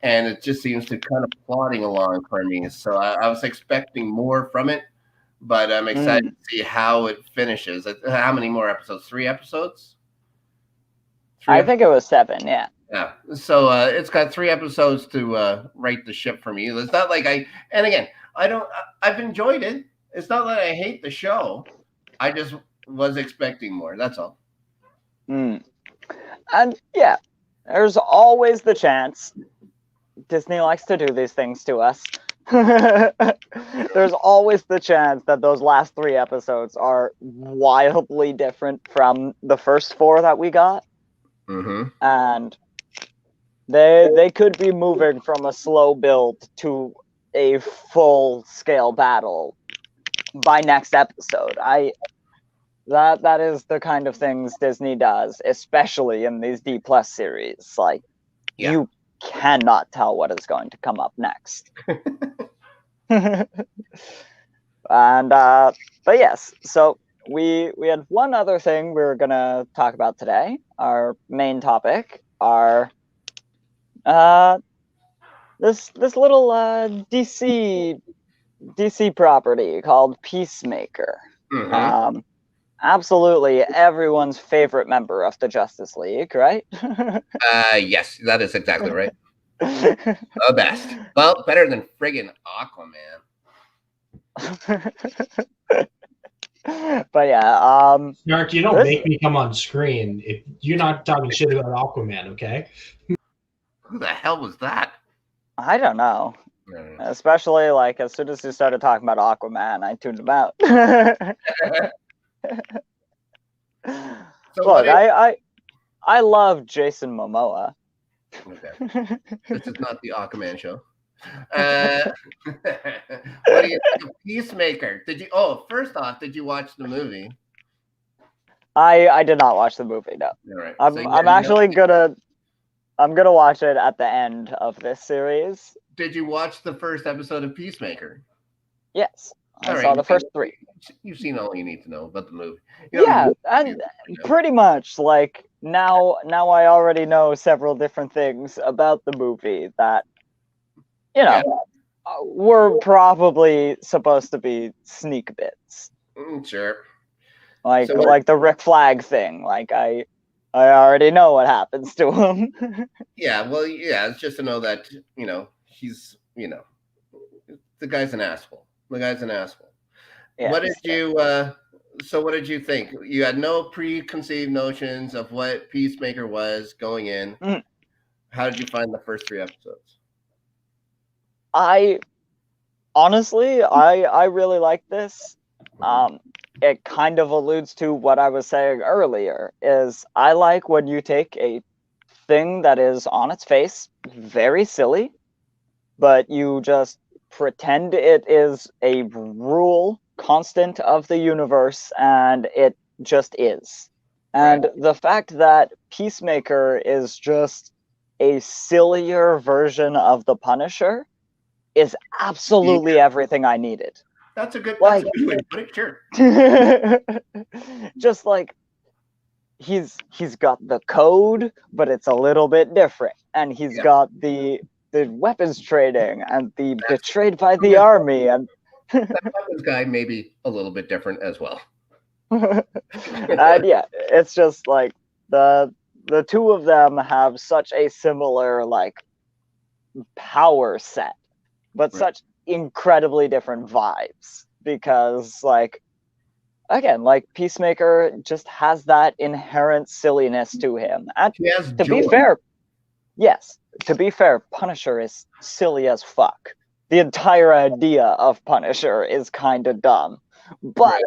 And it just seems to kind of plodding along for me. So I was expecting more from it, but I'm excited to see how it finishes. How many more episodes? 3 episodes? I think it was 7, yeah. Yeah. So it's got 3 episodes to right the ship for me. It's not like I've enjoyed it. It's not that I hate the show. I just was expecting more. That's all. And yeah, there's always the chance. Disney likes to do these things to us. There's always the chance that those last 3 episodes are wildly different from the first 4 that we got. Mm-hmm. And they could be moving from a slow build to a full-scale battle by next episode. That is the kind of things Disney does, especially in these D+ series. Like, you cannot tell what is going to come up next. And but yes, so we had one other thing we were gonna talk about today. Our main topic, this little DC property called Peacemaker. Mm-hmm. Absolutely everyone's favorite member of the Justice League, right? Yes, that is exactly right. The best. Well, better than friggin' Aquaman. But yeah, Nark, you don't make me come on screen if you're not talking shit about Aquaman, okay? Who the hell was that? I don't know. Especially like as soon as you started talking about Aquaman, I tuned him out. So look, I love Jason Momoa. Okay. This is not the Aquaman show. What do you think of Peacemaker? First off, did you watch the movie? I did not watch the movie, no. All right. I'm actually gonna watch it at the end of this series. Did you watch the first episode of Peacemaker? Yes. I saw the first 3. You've seen all you need to know about the movie. And pretty much like now I already know several different things about the movie that were probably supposed to be sneak bits. Sure. Like the Rick Flag thing. Like I already know what happens to him. Yeah, well, yeah, it's just to know that, he's, the guy's an asshole. The guy's an asshole. Yeah, what did you So what did you think? You had no preconceived notions of what Peacemaker was going in. Mm. How did you find the first 3 episodes? I honestly, I really like this. It kind of alludes to what I was saying earlier, is I like when you take a thing that is on its face very silly, but you just pretend it is a rule constant of the universe and it just is. Right. And the fact that Peacemaker is just a sillier version of the Punisher is absolutely everything I needed. That's a good Like, way to put it. Sure. just like he's got the code, but it's a little bit different, and he's Yeah. got the weapons training and the betrayed by the army, and This guy may be a little bit different as well. and yeah, it's just like the two of them have such a similar like power set, but Right. such incredibly different vibes, because like again, like Peacemaker just has that inherent silliness to him. And He has to be joy. fair, yes, to be fair, Punisher is silly as fuck. The entire idea of Punisher is kind of dumb, but Right.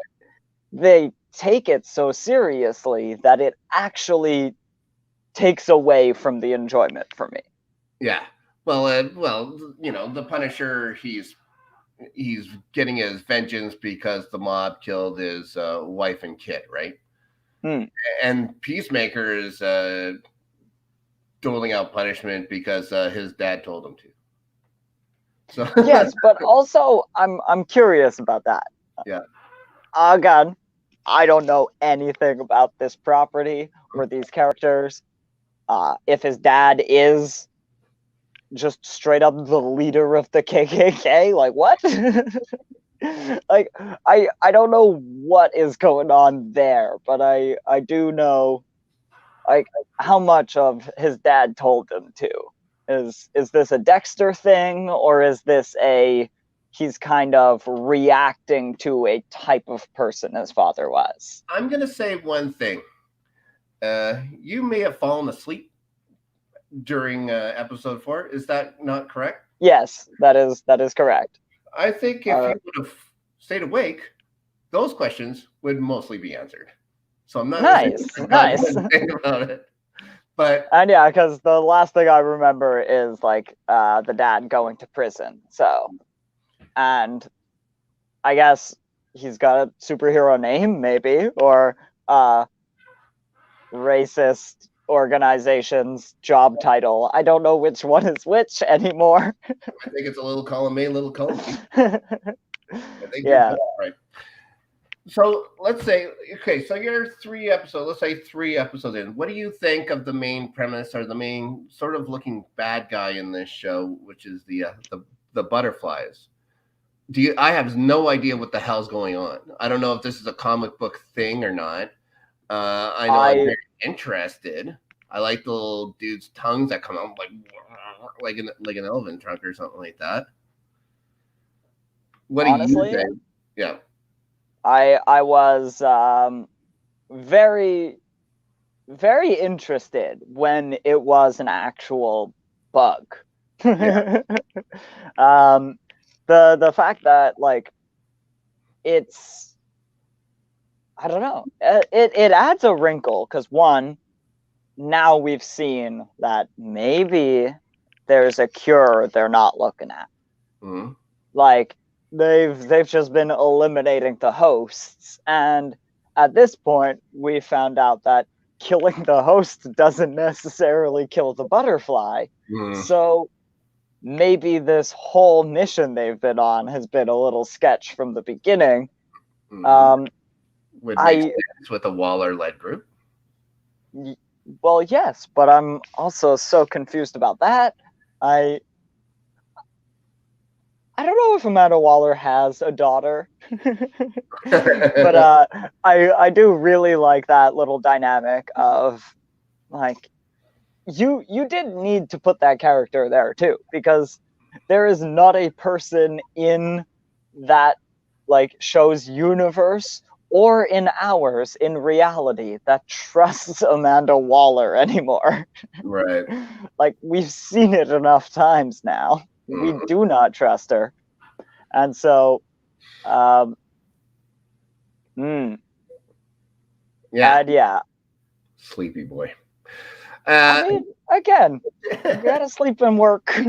they take it so seriously that it actually takes away from the enjoyment for me. Yeah. Well, the Punisher, he's getting his vengeance because the mob killed his wife and kid, right? Hmm. And Peacemaker is doling out punishment because his dad told him to. So Yes, but also I'm curious about that. Yeah. Again, I don't know anything about this property or these characters. If his dad is just straight up the leader of the KKK, like what? Like I don't know what is going on there, but I do know like how much of his dad told him to. Is this a Dexter thing, or is this a he's kind of reacting to a type of person his father was? I'm gonna say one thing. You may have fallen asleep during episode 4. Is that not correct? Yes, that is correct. I think if you would have stayed awake, those questions would mostly be answered. So I'm not Nice. about it. But And yeah, because the last thing I remember is like the dad going to prison. So, and I guess he's got a superhero name, maybe, or racist organization's job title. I don't know which one is which anymore. I think it's a little column A, little column B. I think Yeah. you're right. So let's say, okay, so you're 3 episodes, let's say 3 episodes in. What do you think of the main premise or the main sort of looking bad guy in this show, which is the butterflies? I have no idea what the hell's going on. I don't know if this is a comic book thing or not. I know I'm very interested. I like the little dude's tongues that come out like an elephant trunk or something like that. What Honestly, do you think? Yeah. I was very very interested when it was an actual bug. Yeah. The fact that like it's I don't know, it adds a wrinkle, because one, now we've seen that maybe there's a cure they're not looking at. Mm-hmm. Like they've just been eliminating the hosts, and at this point we found out that killing the host doesn't necessarily kill the butterfly. Mm-hmm. So maybe this whole mission they've been on has been a little sketch from the beginning. Mm-hmm. Would make sense with a Waller-led group. Well, yes, but I'm also so confused about that. I don't know if Amanda Waller has a daughter, but I do really like that little dynamic of like you didn't need to put that character there too, because there is not a person in that like show's universe or in ours, in reality, that trusts Amanda Waller anymore. Right. Like, we've seen it enough times now. We do not trust her. And so, Yeah. and yeah. Sleepy boy. I mean, again, you gotta sleep and work. So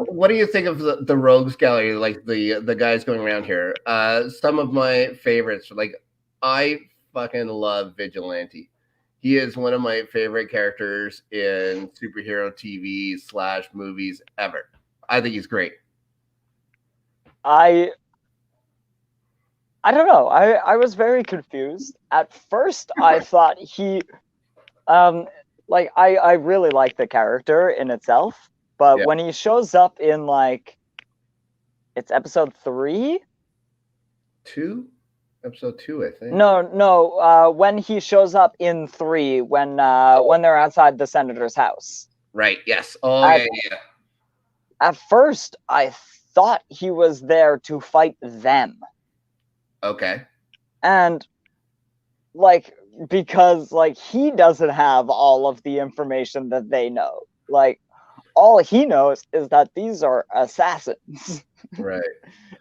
what do you think of the rogues gallery, like the guys going around here? Some of my favorites, like I fucking love Vigilante. He is one of my favorite characters in superhero TV / movies ever. I think he's great. I don't know. I was very confused. At first, I thought he, like, I really like the character in itself, but Yeah. when he shows up in, like, it's episode 3? Episode 2, I think. No. When he shows up in 3, when they're outside the senator's house. Right. Yes. Oh, yeah. At first, I thought he was there to fight them. Okay. And, like, because, like, he doesn't have all of the information that they know. Like, all he knows is that these are assassins. Right.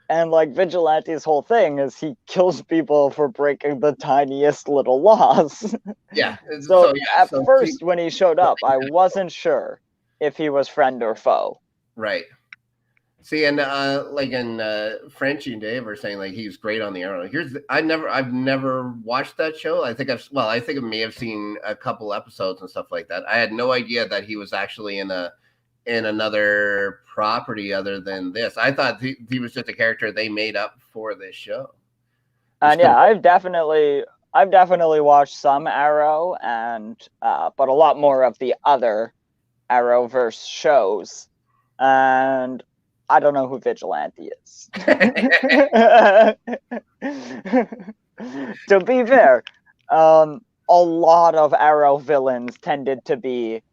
And, like, Vigilante's whole thing is he kills people for breaking the tiniest little laws. Yeah. So at first, when he showed up, I wasn't sure if he was friend or foe. Right. See, and like in Frenchie and Dave are saying like he's great on the Arrow. I've never watched that show. I think I may have seen a couple episodes and stuff like that. I had no idea that he was actually in another property other than this. I thought he was just a character they made up for this show. And yeah, I've definitely watched some Arrow, and but a lot more of the other Arrowverse shows, and I don't know who Vigilante is. To be fair, a lot of Arrow villains tended to be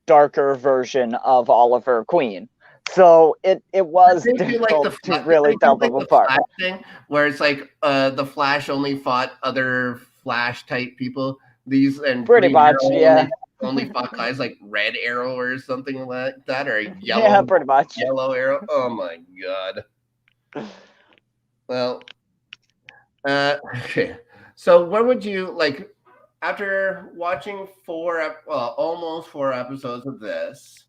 darker version of Oliver Queen. So it was difficult to really tell them apart. Thing, where it's like the Flash only fought other Flash type people. These and pretty much, yeah. Only fought guys like Red Arrow or something like that, or Yellow. Yeah, pretty much. Yellow Arrow. Oh my god. Well, okay. So where would you like after watching almost 4 episodes of this?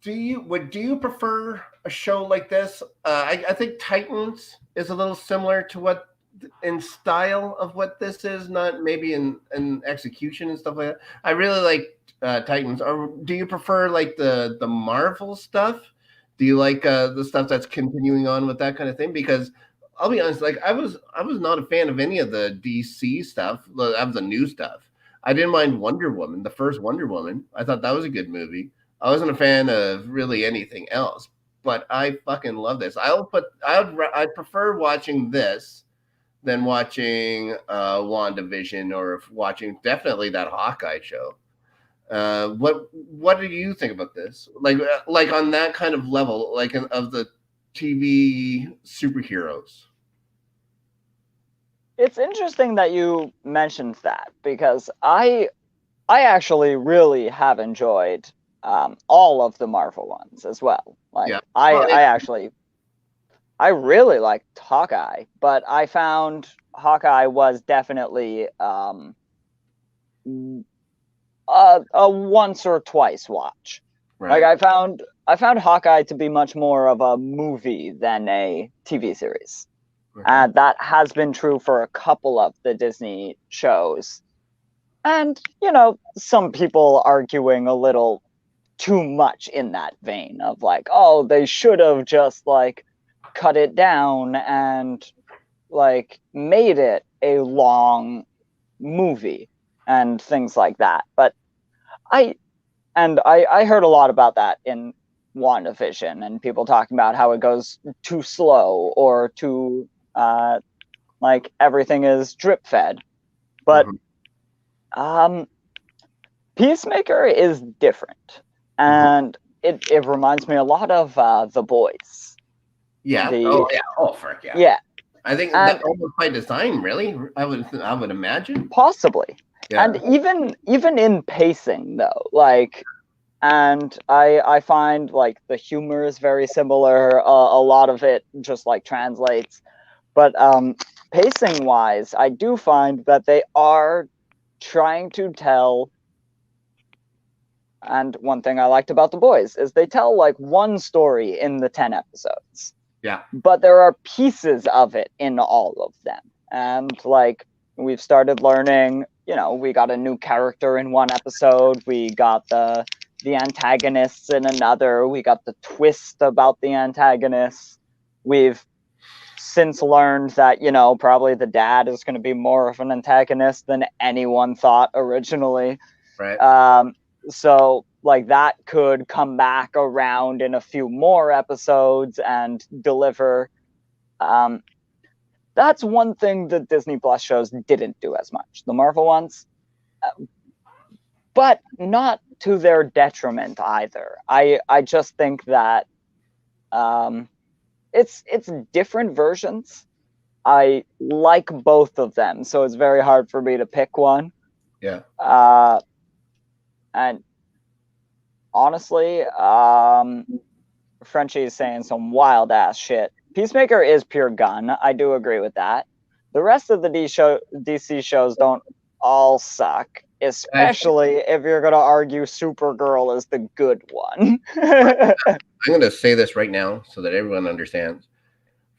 Do you prefer a show like this? I think Titans is a little similar to what in style of what this is, not maybe in execution and stuff like that. I really like Titans. Or do you prefer like the Marvel stuff? Do you like the stuff that's continuing on with that kind of thing? Because I'll be honest, like I was not a fan of any of the DC stuff, of the new stuff. I didn't mind Wonder Woman, the first Wonder Woman. I thought that was a good movie. I wasn't a fan of really anything else, but I fucking love this. I'd prefer watching this than watching WandaVision or watching definitely that Hawkeye show. What do you think about this? Like on that kind of level, like of the TV superheroes? It's interesting that you mentioned that, because I actually really have enjoyed all of the Marvel ones as well. Like, yeah. I really liked Hawkeye, but I found Hawkeye was definitely a once or twice watch. Right. Like I found Hawkeye to be much more of a movie than a TV series. And that has been true for a couple of the Disney shows. And, you know, some people arguing a little too much in that vein of like, oh, they should have just like cut it down and like made it a long movie and things like that. But I heard a lot about that in WandaVision, and people talking about how it goes too slow or too like everything is drip fed. But Peacemaker is different, and it reminds me a lot of The Boys. Yeah. The Oh yeah. Oh frick yeah. yeah, I think and that almost by design, really. I would imagine. possibly, Yeah. and even in pacing though, like, and I find like the humor is very similar. A lot of it just like translates, but pacing wise, I do find that they are trying to tell. And one thing I liked about The Boys is they tell like one story in the 10 episodes. Yeah. But there are pieces of it in all of them. And like we've started learning, we got a new character in one episode, we got the antagonists in another, we got the twist about the antagonists. We've since learned that, probably the dad is going to be more of an antagonist than anyone thought originally. Right. So like that could come back around in a few more episodes and deliver. That's one thing that Disney Plus shows didn't do as much. The Marvel ones, but not to their detriment either. I just think that it's different versions. I like both of them, so it's very hard for me to pick one. Yeah. And honestly, Frenchie is saying some wild ass shit. Peacemaker is pure gun. I do agree with that. The rest of the DC shows don't all suck, especially if you're going to argue Supergirl is the good one. I'm going to say this right now so that everyone understands.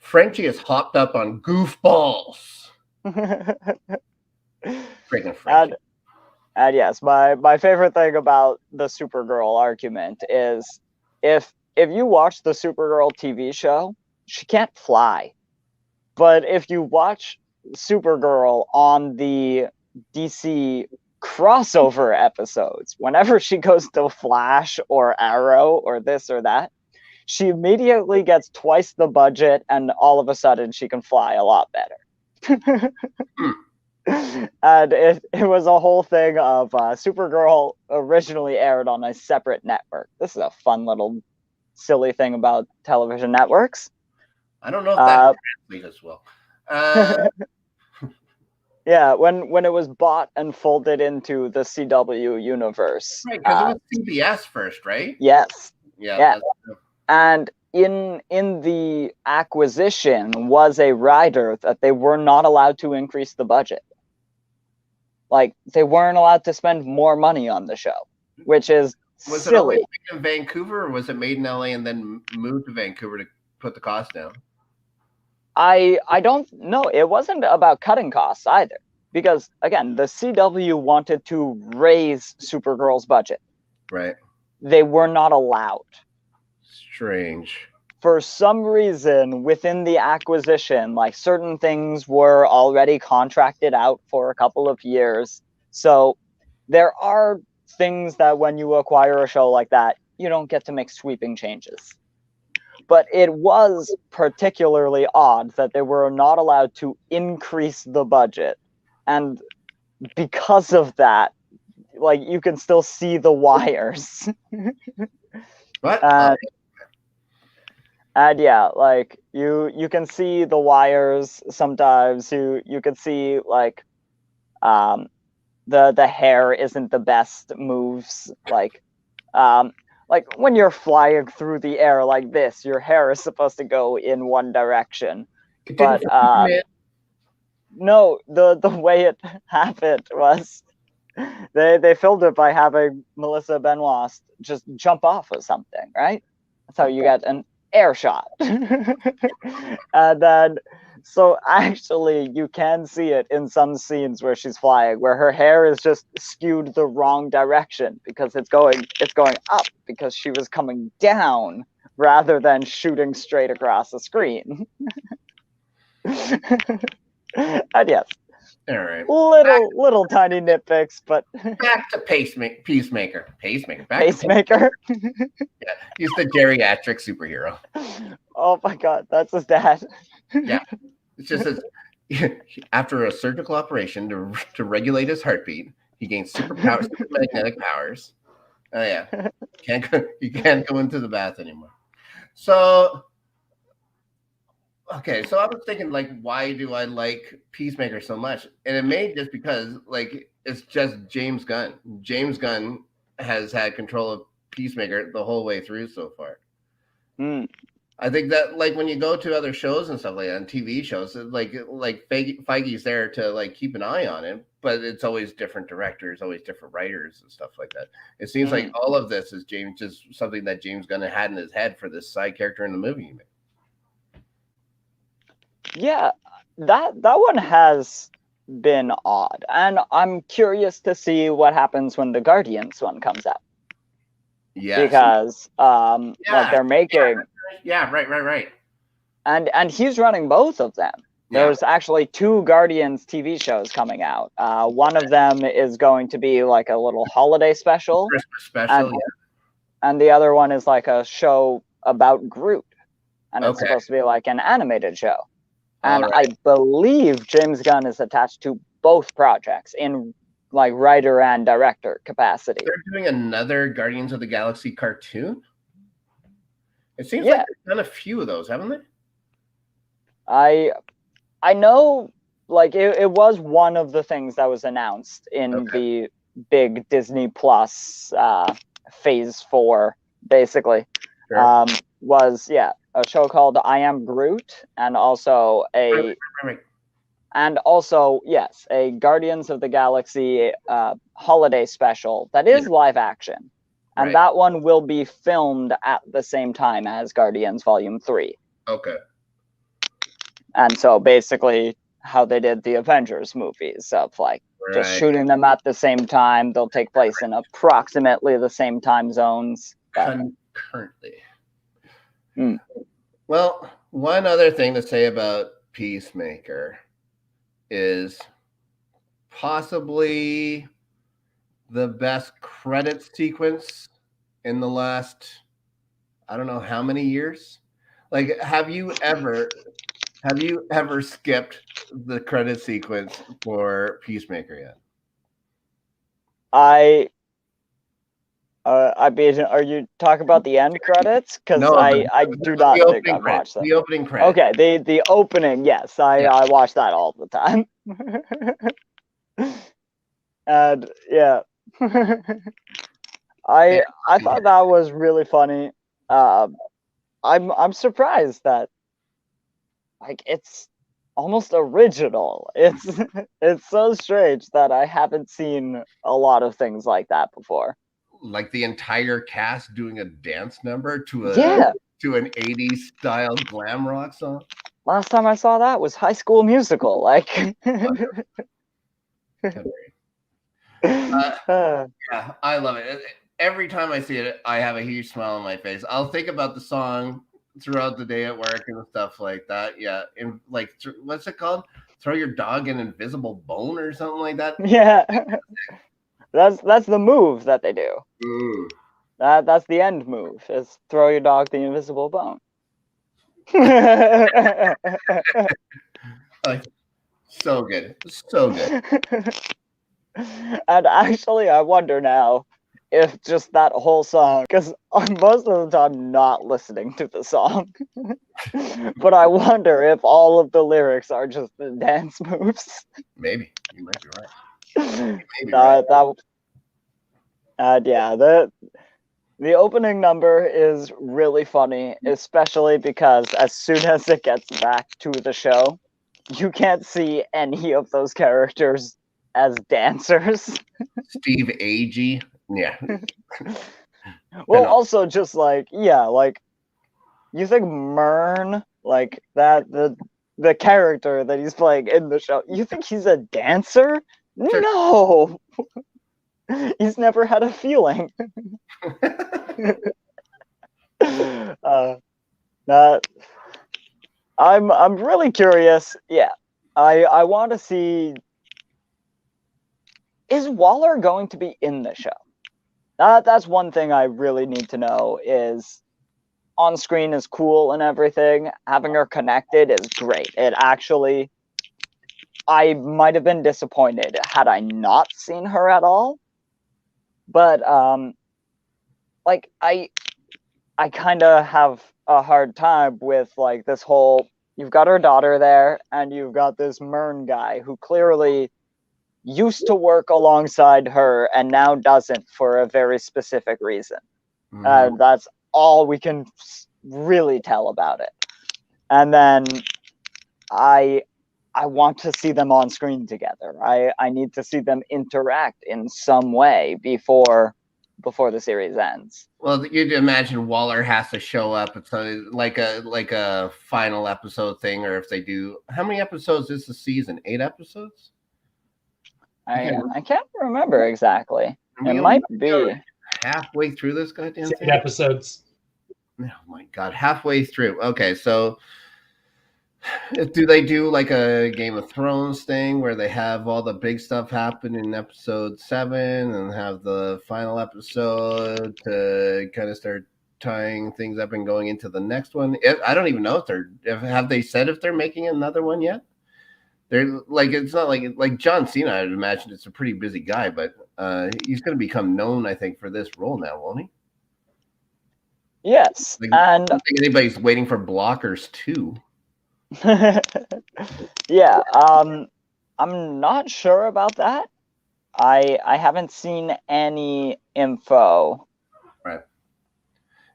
Frenchie is hopped up on goofballs. Freaking Frenchie. And yes, my favorite thing about the Supergirl argument is if you watch the Supergirl TV show, she can't fly. But if you watch Supergirl on the DC crossover episodes, whenever she goes to Flash or Arrow or this or that, she immediately gets twice the budget and all of a sudden she can fly a lot better. And it was a whole thing of Supergirl originally aired on a separate network. This is a fun little silly thing about television networks. I don't know if that translates as well. Yeah, when it was bought and folded into the CW universe. Right, because it was CBS first, right? Yes. Yeah. And in the acquisition was a rider that they were not allowed to increase the budget. Like, they weren't allowed to spend more money on the show, which is was silly. It always made in Vancouver, or was it made in LA and then moved to Vancouver to put the cost down? I don't know. It wasn't about cutting costs either, because again, the CW wanted to raise Supergirl's budget. Right. They were not allowed. Strange. For some reason, within the acquisition, like certain things were already contracted out for a couple of years. So there are things that when you acquire a show like that, you don't get to make sweeping changes. But it was particularly odd that they were not allowed to increase the budget. And because of that, like, you can still see the wires. What? And yeah, like you can see the wires sometimes. You can see like the hair isn't the best moves. Like when you're flying through the air like this, your hair is supposed to go in one direction. But no, the way it happened was they filmed it by having Melissa Benoist just jump off of something, right? That's how you get an air shot. And then so actually you can see it in some scenes where she's flying, where her hair is just skewed the wrong direction because it's going up because she was coming down rather than shooting straight across the screen. And yes, all right, little tiny nitpicks, but back to Peacemaker. Pacemaker. Yeah, he's the geriatric superhero. Oh my god, that's his dad. Yeah, it's just after a surgical operation to regulate his heartbeat, he gains supermagnetic powers. Oh yeah, you can't go into the bath anymore. So Okay, so I was thinking, like, why do I like Peacemaker so much? And it may just because, like, it's just James Gunn. James Gunn has had control of Peacemaker the whole way through so far. Mm. I think that, like, when you go to other shows and stuff like that, on TV shows, like Feige's there to like keep an eye on it, but it's always different directors, always different writers and stuff like that. It seems like all of this is just something that James Gunn had in his head for this side character in the movie you made. Yeah, that one has been odd, and I'm curious to see what happens when the Guardians one comes out. Yes. Because like they're making right. And he's running both of them. There's actually 2 Guardians TV shows coming out. One of them is going to be like a little holiday special. Christmas special, and the other one is like a show about Groot. And it's supposed to be like an animated show. And I believe James Gunn is attached to both projects in like writer and director capacity. They're doing another Guardians of the Galaxy cartoon? It seems like they've done a few of those, haven't they? I know, like, it was one of the things that was announced in the big Disney Plus phase 4, basically. Sure. Was a show called I Am Groot, and also a and also a Guardians of the Galaxy holiday special that is live action, and that one will be filmed at the same time as Guardians Volume 3. Okay. And so basically how they did the Avengers movies of like just shooting them at the same time. They'll take place in approximately the same time zones. Concurrently. Well, one other thing to say about Peacemaker is possibly the best credit sequence in the last, I don't know how many years. Like, have you ever skipped the credit sequence for Peacemaker yet? I mean, are you talking about the end credits? Because no, I do not think I've watched that. The opening credits. Okay, the opening, yes, I watch that all the time. And I thought that was really funny. I'm surprised that like it's almost original. It's so strange that I haven't seen a lot of things like that before. Like the entire cast doing a dance number to an 80s style glam rock song. Last time I saw that was High School Musical. Like, yeah, I love it. Every time I see it, I have a huge smile on my face. I'll think about the song throughout the day at work and stuff like that. Yeah, and like, what's it called? Throw your dog an invisible bone or something like that. Yeah, that's the move that they do. That's the end move. Is throw your dog the invisible bone. Like, so good. And actually, I wonder now if just that whole song, because I'm most of the time not listening to the song, but I wonder if all of the lyrics are just the dance moves. Maybe you might be right. The opening number is really funny, especially because as soon as it gets back to the show, you can't see any of those characters as dancers. Steve Agee. Yeah. Well, also just like, like you think Mern, like that the character that he's playing in the show, you think he's a dancer? Sure. No. He's never had a feeling. I'm really curious. Yeah. I want to see, is Waller going to be in the show? That's one thing I really need to know. Is on screen is cool and everything. Having her connected is great. It actually, I might have been disappointed had I not seen her at all. But like I kind of have a hard time with like this whole you've got her daughter there, and you've got this Myrn guy who clearly used to work alongside her and now doesn't for a very specific reason. That's all we can really tell about it. And then I want to see them on screen together. I need to see them interact in some way before the series ends. Well, you'd imagine Waller has to show up. It's like a final episode thing, or if they do, how many episodes is the season? 8 episodes? I can't remember exactly. It might be halfway through this goddamn thing. 8 episodes. Oh my god, halfway through. Okay, so do they do like a Game of Thrones thing where they have all the big stuff happen in episode 7 and have the final episode to kind of start tying things up and going into the next one? I don't even know have they said if they're making another one yet? They're like, it's not like John Cena. I'd imagine it's a pretty busy guy, but he's going to become known, I think, for this role now, won't he? Yes, and I don't think anybody's waiting for Blockers 2. Yeah, I'm not sure about that. I haven't seen any info. Right.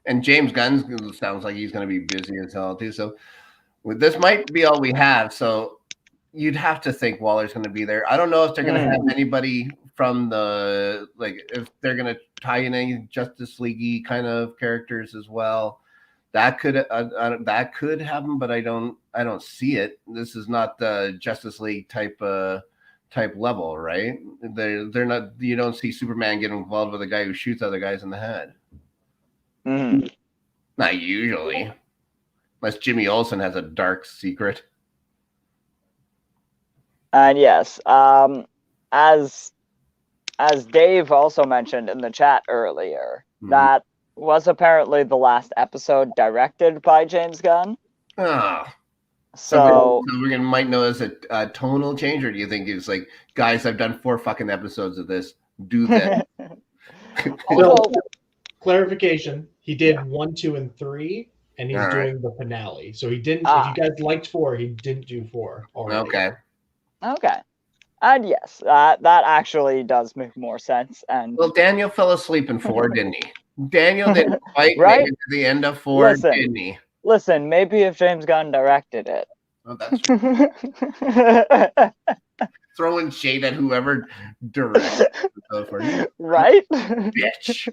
And James Gunn sounds like he's going to be busy as hell too. So this might be all we have. So you'd have to think Waller's going to be there. I don't know if they're going to have anybody from the, like, if they're going to tie in any Justice League kind of characters as well. That could happen, but I don't see it. This is not the Justice League type level, right? They're not. You don't see Superman get involved with a guy who shoots other guys in the head. Not usually, unless Jimmy Olsen has a dark secret. And yes, as Dave also mentioned in the chat earlier, that was apparently the last episode directed by James Gunn. So we're gonna might notice a tonal change, or do you think it's like, guys, I've done 4 fucking episodes of this. Do that. Also, clarification: he did 1, 2, and 3, and he's doing the finale. So he didn't. If you guys liked 4, he didn't do 4 already. Okay. And yes, that actually does make more sense. And well, Daniel fell asleep in 4, didn't he? Daniel didn't quite make it to the end of 4, didn't he? Listen, maybe if James Gunn directed it. Oh, that's throwing shade at whoever directed it. Right? Bitch.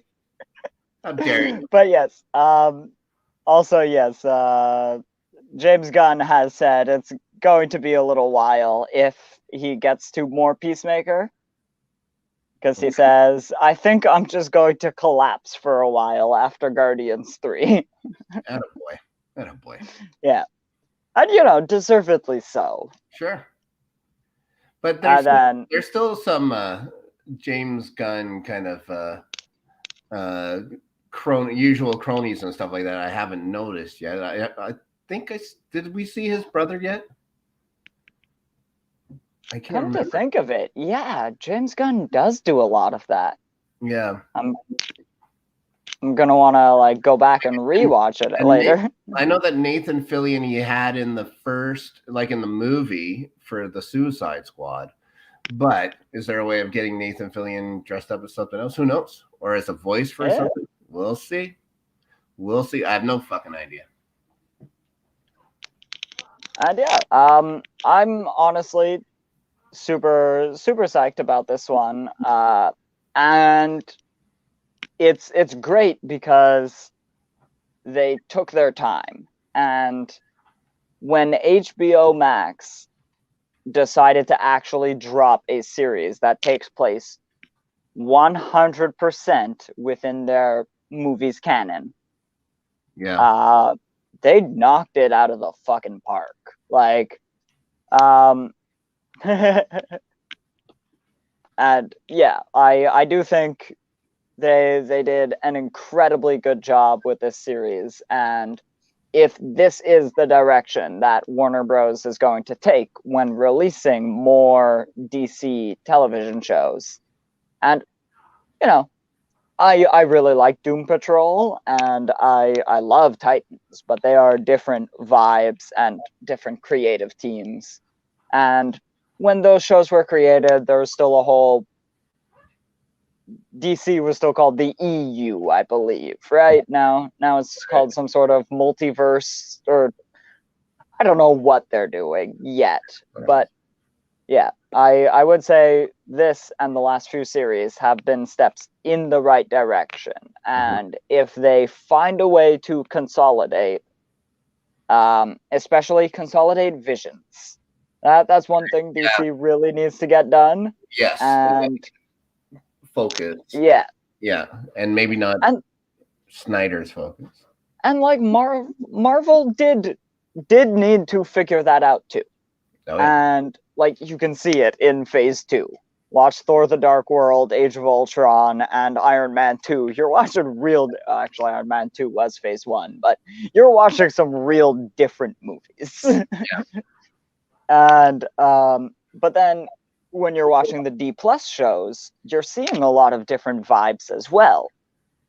How dare you? But yes, also yes, James Gunn has said it's going to be a little while if he gets to more Peacemaker. Because he says, I think I'm just going to collapse for a while after Guardians 3. Attaboy. Yeah. And, deservedly so. Sure. But there's still some James Gunn kind of usual cronies and stuff like that I haven't noticed yet. I think did we see his brother yet? I can't remember. Come to think of it, yeah, James Gunn does do a lot of that. Yeah. I'm gonna want to go back and rewatch it later. I know that Nathan Fillion he had in the first, in the movie for the Suicide Squad, but is there a way of getting Nathan Fillion dressed up as something else? Who knows? Or as a voice for something? We'll see. I have no fucking idea. And yeah, I'm honestly super psyched about this one, and it's great because they took their time, and when HBO Max decided to actually drop a series that takes place 100% within their movie's canon, they knocked it out of the fucking park. And yeah, I do think they did an incredibly good job with this series, and if this is the direction that Warner Bros. Is going to take when releasing more DC television shows, and I really like Doom Patrol, and I love Titans, but they are different vibes and different creative teams. And when those shows were created, there was still a whole DC was still called the EU, I believe, right? Now it's called some sort of multiverse, or I don't know what they're doing yet. But yeah, I would say this and the last few series have been steps in the right direction. And if they find a way to consolidate, especially consolidate visions, that's one thing DC really needs to get done. Yes. And focus. Yeah. Yeah. And maybe not Snyder's focus. And like Marvel did need to figure that out too. Oh, yeah. And like you can see it in Phase 2. Watch Thor: The Dark World, Age of Ultron, and Iron Man 2. You're watching real. Actually, Iron Man 2 was Phase 1, but you're watching some real different movies. Yeah. And but then when you're watching the D+ shows, you're seeing a lot of different vibes as well.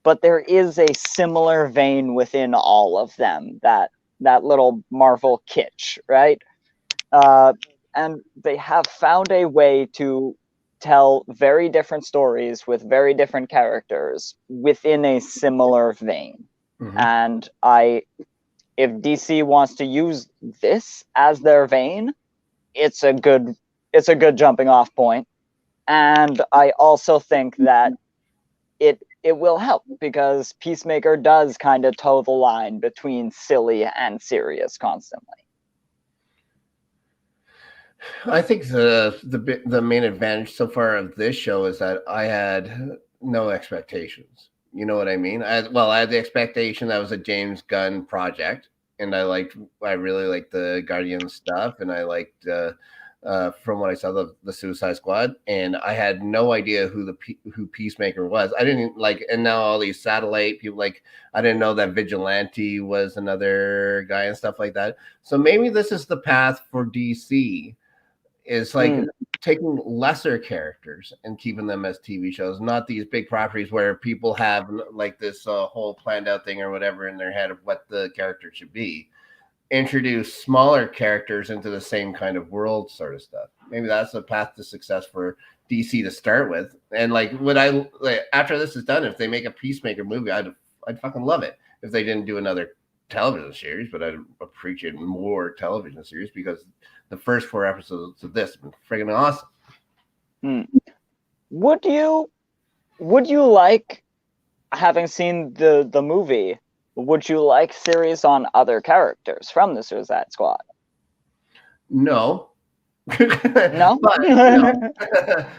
But there is a similar vein within all of them, that little Marvel kitsch, right? And they have found a way to tell very different stories with very different characters within a similar vein. And if DC wants to use this as their vein, it's a good jumping off point. And I also think that it will help, because Peacemaker does kind of toe the line between silly and serious constantly. I think the main advantage so far of this show is that I had no expectations. You know what I mean? I had the expectation that it was a James Gunn project, and I really liked the Guardian stuff, and I liked from what I saw the Suicide Squad, and I had no idea who Peacemaker was. I didn't and now all these satellite people, I didn't know that Vigilante was another guy and stuff like that. So maybe this is the path for DC. Is taking lesser characters and keeping them as TV shows, not these big properties where people have this whole planned out thing or whatever in their head of what the character should be. Introduce smaller characters into the same kind of world sort of stuff. Maybe that's the path to success for DC to start with. And after this is done, if they make a Peacemaker movie, I'd fucking love it. If they didn't do another television series, but I'd appreciate more television series, because the first 4 episodes of this have been friggin' awesome. Would you like, having seen the movie, would you like series on other characters from the Suicide Squad? No. No? But, no.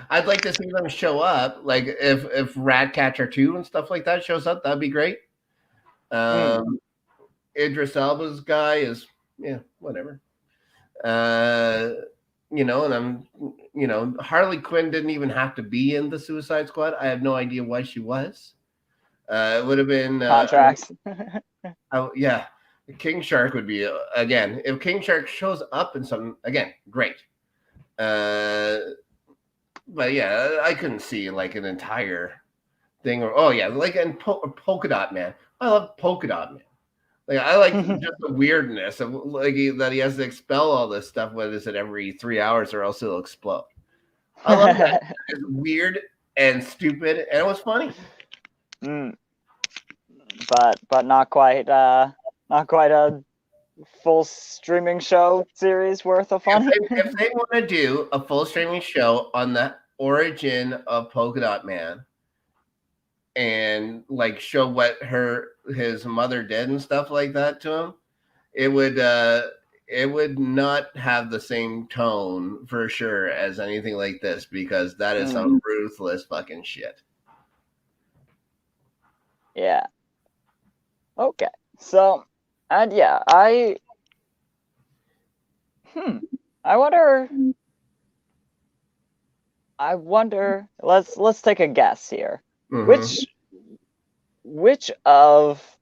I'd like to see them show up. If Ratcatcher 2 and stuff like that shows up, that'd be great. Idris Elba's guy is, whatever. And I'm, Harley Quinn didn't even have to be in the Suicide Squad. I have no idea why she was. It would have been contracts. Yeah, King Shark would be again. If King Shark shows up in something again, great. But yeah, I couldn't see an entire thing, or Polka Dot Man. I love Polka Dot Man. I like just the weirdness of that he has to expel all this stuff. What is it, every 3 hours, or else it'll explode. I love that. It's weird and stupid, and it was funny. But not quite a full streaming show series worth of fun. If they want to do a full streaming show on the origin of Polka Dot Man, and show what his mother did and stuff like that to him, it would not have the same tone for sure as anything like this, because that is some ruthless fucking shit. Yeah. Okay. So, and yeah, I wonder, let's take a guess here. Which of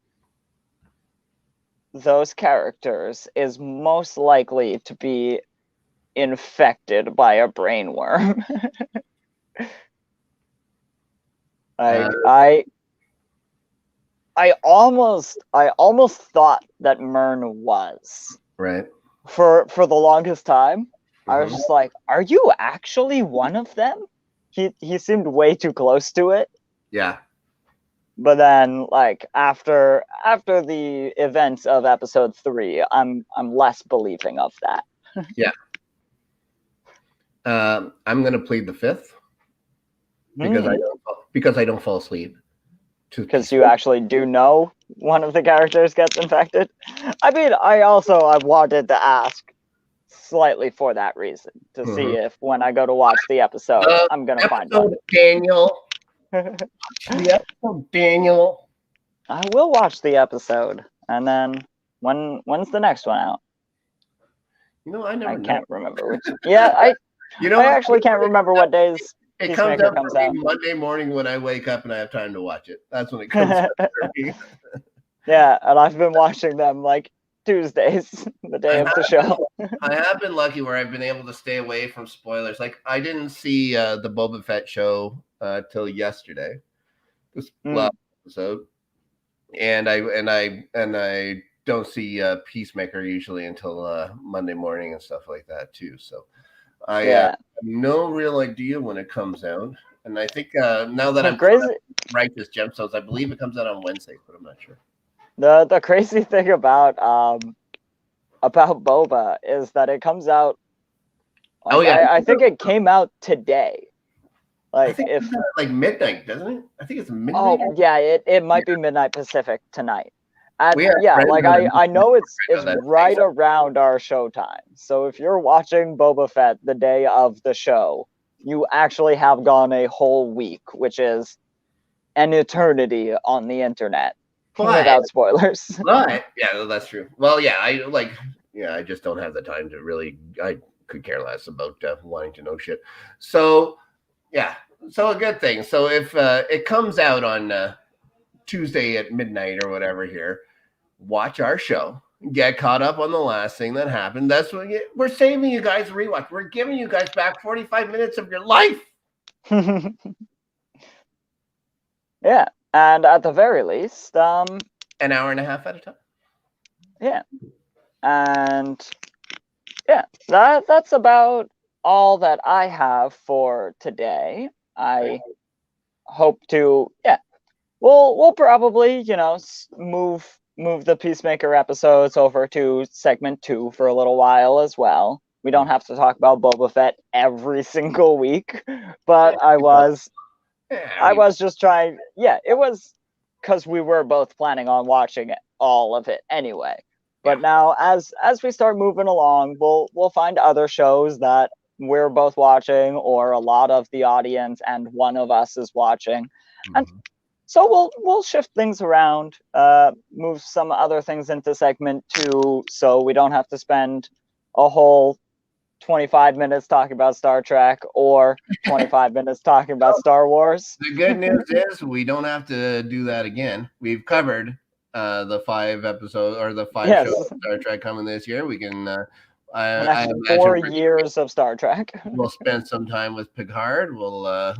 those characters is most likely to be infected by a brain worm? I almost thought that Myrn was. Right. For the longest time. I was just like, are you actually one of them? He seemed way too close to it. Yeah. But then, like, after the events of episode 3, I'm less believing of that. Yeah. I'm gonna plead the fifth because I don't fall asleep. Because you actually do know one of the characters gets infected. I mean, I wanted to ask slightly for that reason, to see if when I go to watch the episode, I'm gonna find one. Daniel. The episode, Daniel. I will watch the episode, and then when's the next one out? I can't remember which. Yeah, I actually can't remember what days it comes out Monday morning when I wake up and I have time to watch it. That's when it comes out. Yeah, and I've been watching them like Tuesdays, the day of the show. I have been lucky where I've been able to stay away from spoilers. Like, I didn't see the Boba Fett show till yesterday, this last episode, and I don't see Peacemaker usually until Monday morning and stuff like that too. So I have no real idea when it comes out, and I think now that I'm crazy, Righteous Gemstones, I believe it comes out on Wednesday, but I'm not sure. The crazy thing about Boba is that it comes out. Like, I think it came out today. Like, if like midnight, doesn't it? I think it's midnight. Oh yeah, it might be midnight Pacific tonight. I know it's right around our show time. So if you're watching Boba Fett the day of the show, you actually have gone a whole week, which is an eternity on the internet. Without spoilers. Right. Yeah, that's true. Well, yeah, I just don't have the time to really. I could care less about wanting to know shit. So, yeah. So a good thing. So if it comes out on Tuesday at midnight or whatever here, watch our show. Get caught up on the last thing that happened. That's what we're saving you guys a rewatch. We're giving you guys back 45 minutes of your life. Yeah. And at the very least, an hour and a half at a time. Yeah. And yeah, that's about all that I have for today. I hope to, we'll probably, move the Peacemaker episodes over to segment 2 for a little while as well. We don't have to talk about Boba Fett every single week, but I was just trying. Yeah, it was because we were both planning on watching all of it anyway. But now, as we start moving along, we'll find other shows that we're both watching, or a lot of the audience and one of us is watching, and so we'll shift things around, move some other things into segment 2, so we don't have to spend a whole 25 minutes talking about Star Trek or 25 minutes talking about Star Wars. The good news is we don't have to do that again. We've covered the 5 episodes or the 5 shows of Star Trek coming this year. We can I 4 years of Star Trek. We'll spend some time with Picard. We'll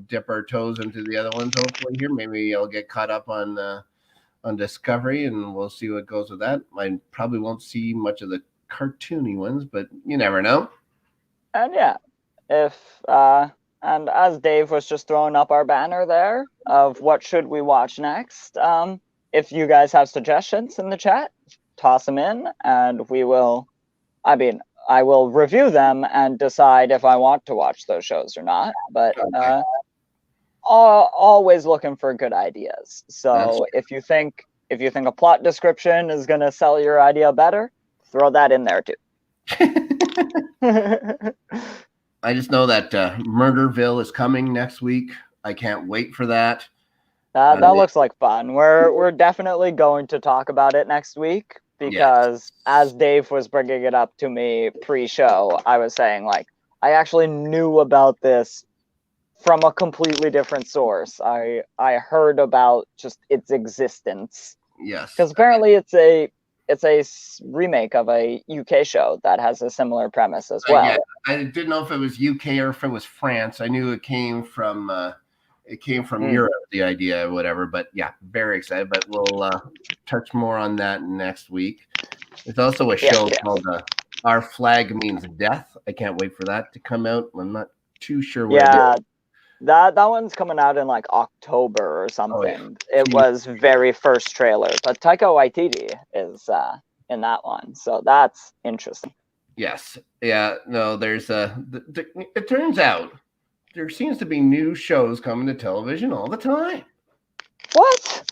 dip our toes into the other ones hopefully here. Maybe I'll get caught up on Discovery, and we'll see what goes with that. I probably won't see much of the cartoony ones, but you never know. And yeah, and as Dave was just throwing up our banner there of what should we watch next, if you guys have suggestions in the chat, toss them in, and I will review them and decide if I want to watch those shows or not. But always looking for good ideas. So if you think a plot description is going to sell your idea better, throw that in there too. I just know that Murderville is coming next week. I can't wait for that. That looks like fun. We're definitely going to talk about it next week, because as Dave was bringing it up to me pre-show, I was saying, like, I actually knew about this from a completely different source. I heard about just its existence. Yes. Because apparently it's a remake of a UK show that has a similar premise as well. I didn't know if it was UK or if it was France. I knew it came from it came from Europe, the idea or whatever. But yeah, very excited. But we'll touch more on that next week. There's also a show called Our Flag Means Death. I can't wait for that to come out. I'm not too sure where. Yeah, that one's coming out in like October or something. Oh, yeah. It was very first trailer, but Taika Waititi is in that one, so that's interesting. Yes, yeah, no, there's it turns out there seems to be new shows coming to television all the time. What?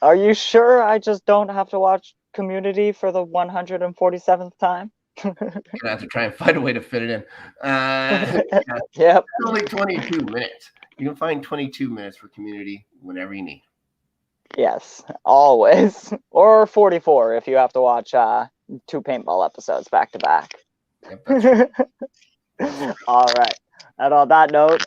Are you sure I just don't have to watch Community for the 147th time? You're gonna have to try and find a way to fit it in. Yep. It's only 22 minutes. You can find 22 minutes for Community whenever you need. Yes, always. Or 44 if you have to watch 2 paintball episodes back to back. Yep, that's true. All right. And on that note,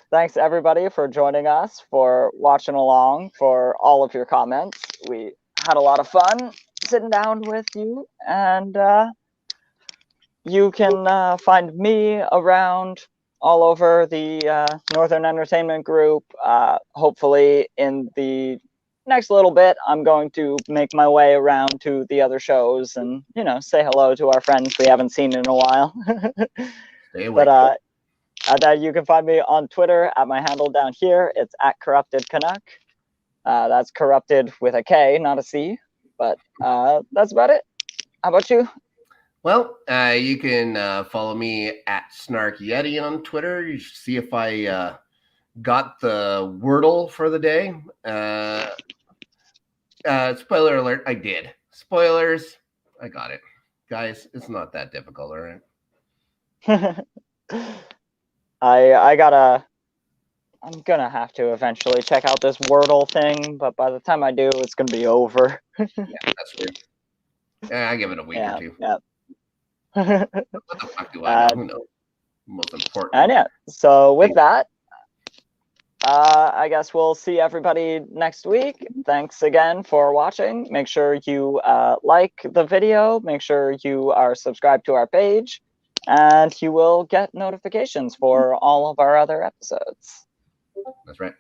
thanks everybody for joining us, for watching along, for all of your comments. We had a lot of fun sitting down with you, and you can find me around all over the Northern Entertainment Group. Hopefully in the next little bit, I'm going to make my way around to the other shows and, you know, say hello to our friends we haven't seen in a while. But you can find me on Twitter at my handle down here. It's at Corrupted Canuck. That's corrupted with a K, not a C. But that's about it. How about you? Well, you can follow me at Snark Yeti on Twitter. You should see if I got the Wordle for the day. Spoiler alert, I did. Spoilers, I got it. Guys, it's not that difficult, all right? I'm gonna have to eventually check out this Wordle thing, but by the time I do, it's gonna be over. Yeah, that's weird. I give it a week or two. Yeah. What the fuck do I know? Who knows? Most important. And yeah, so with that, I guess we'll see everybody next week. Thanks again for watching. Make sure you like the video. Make sure you are subscribed to our page, and you will get notifications for all of our other episodes. That's right.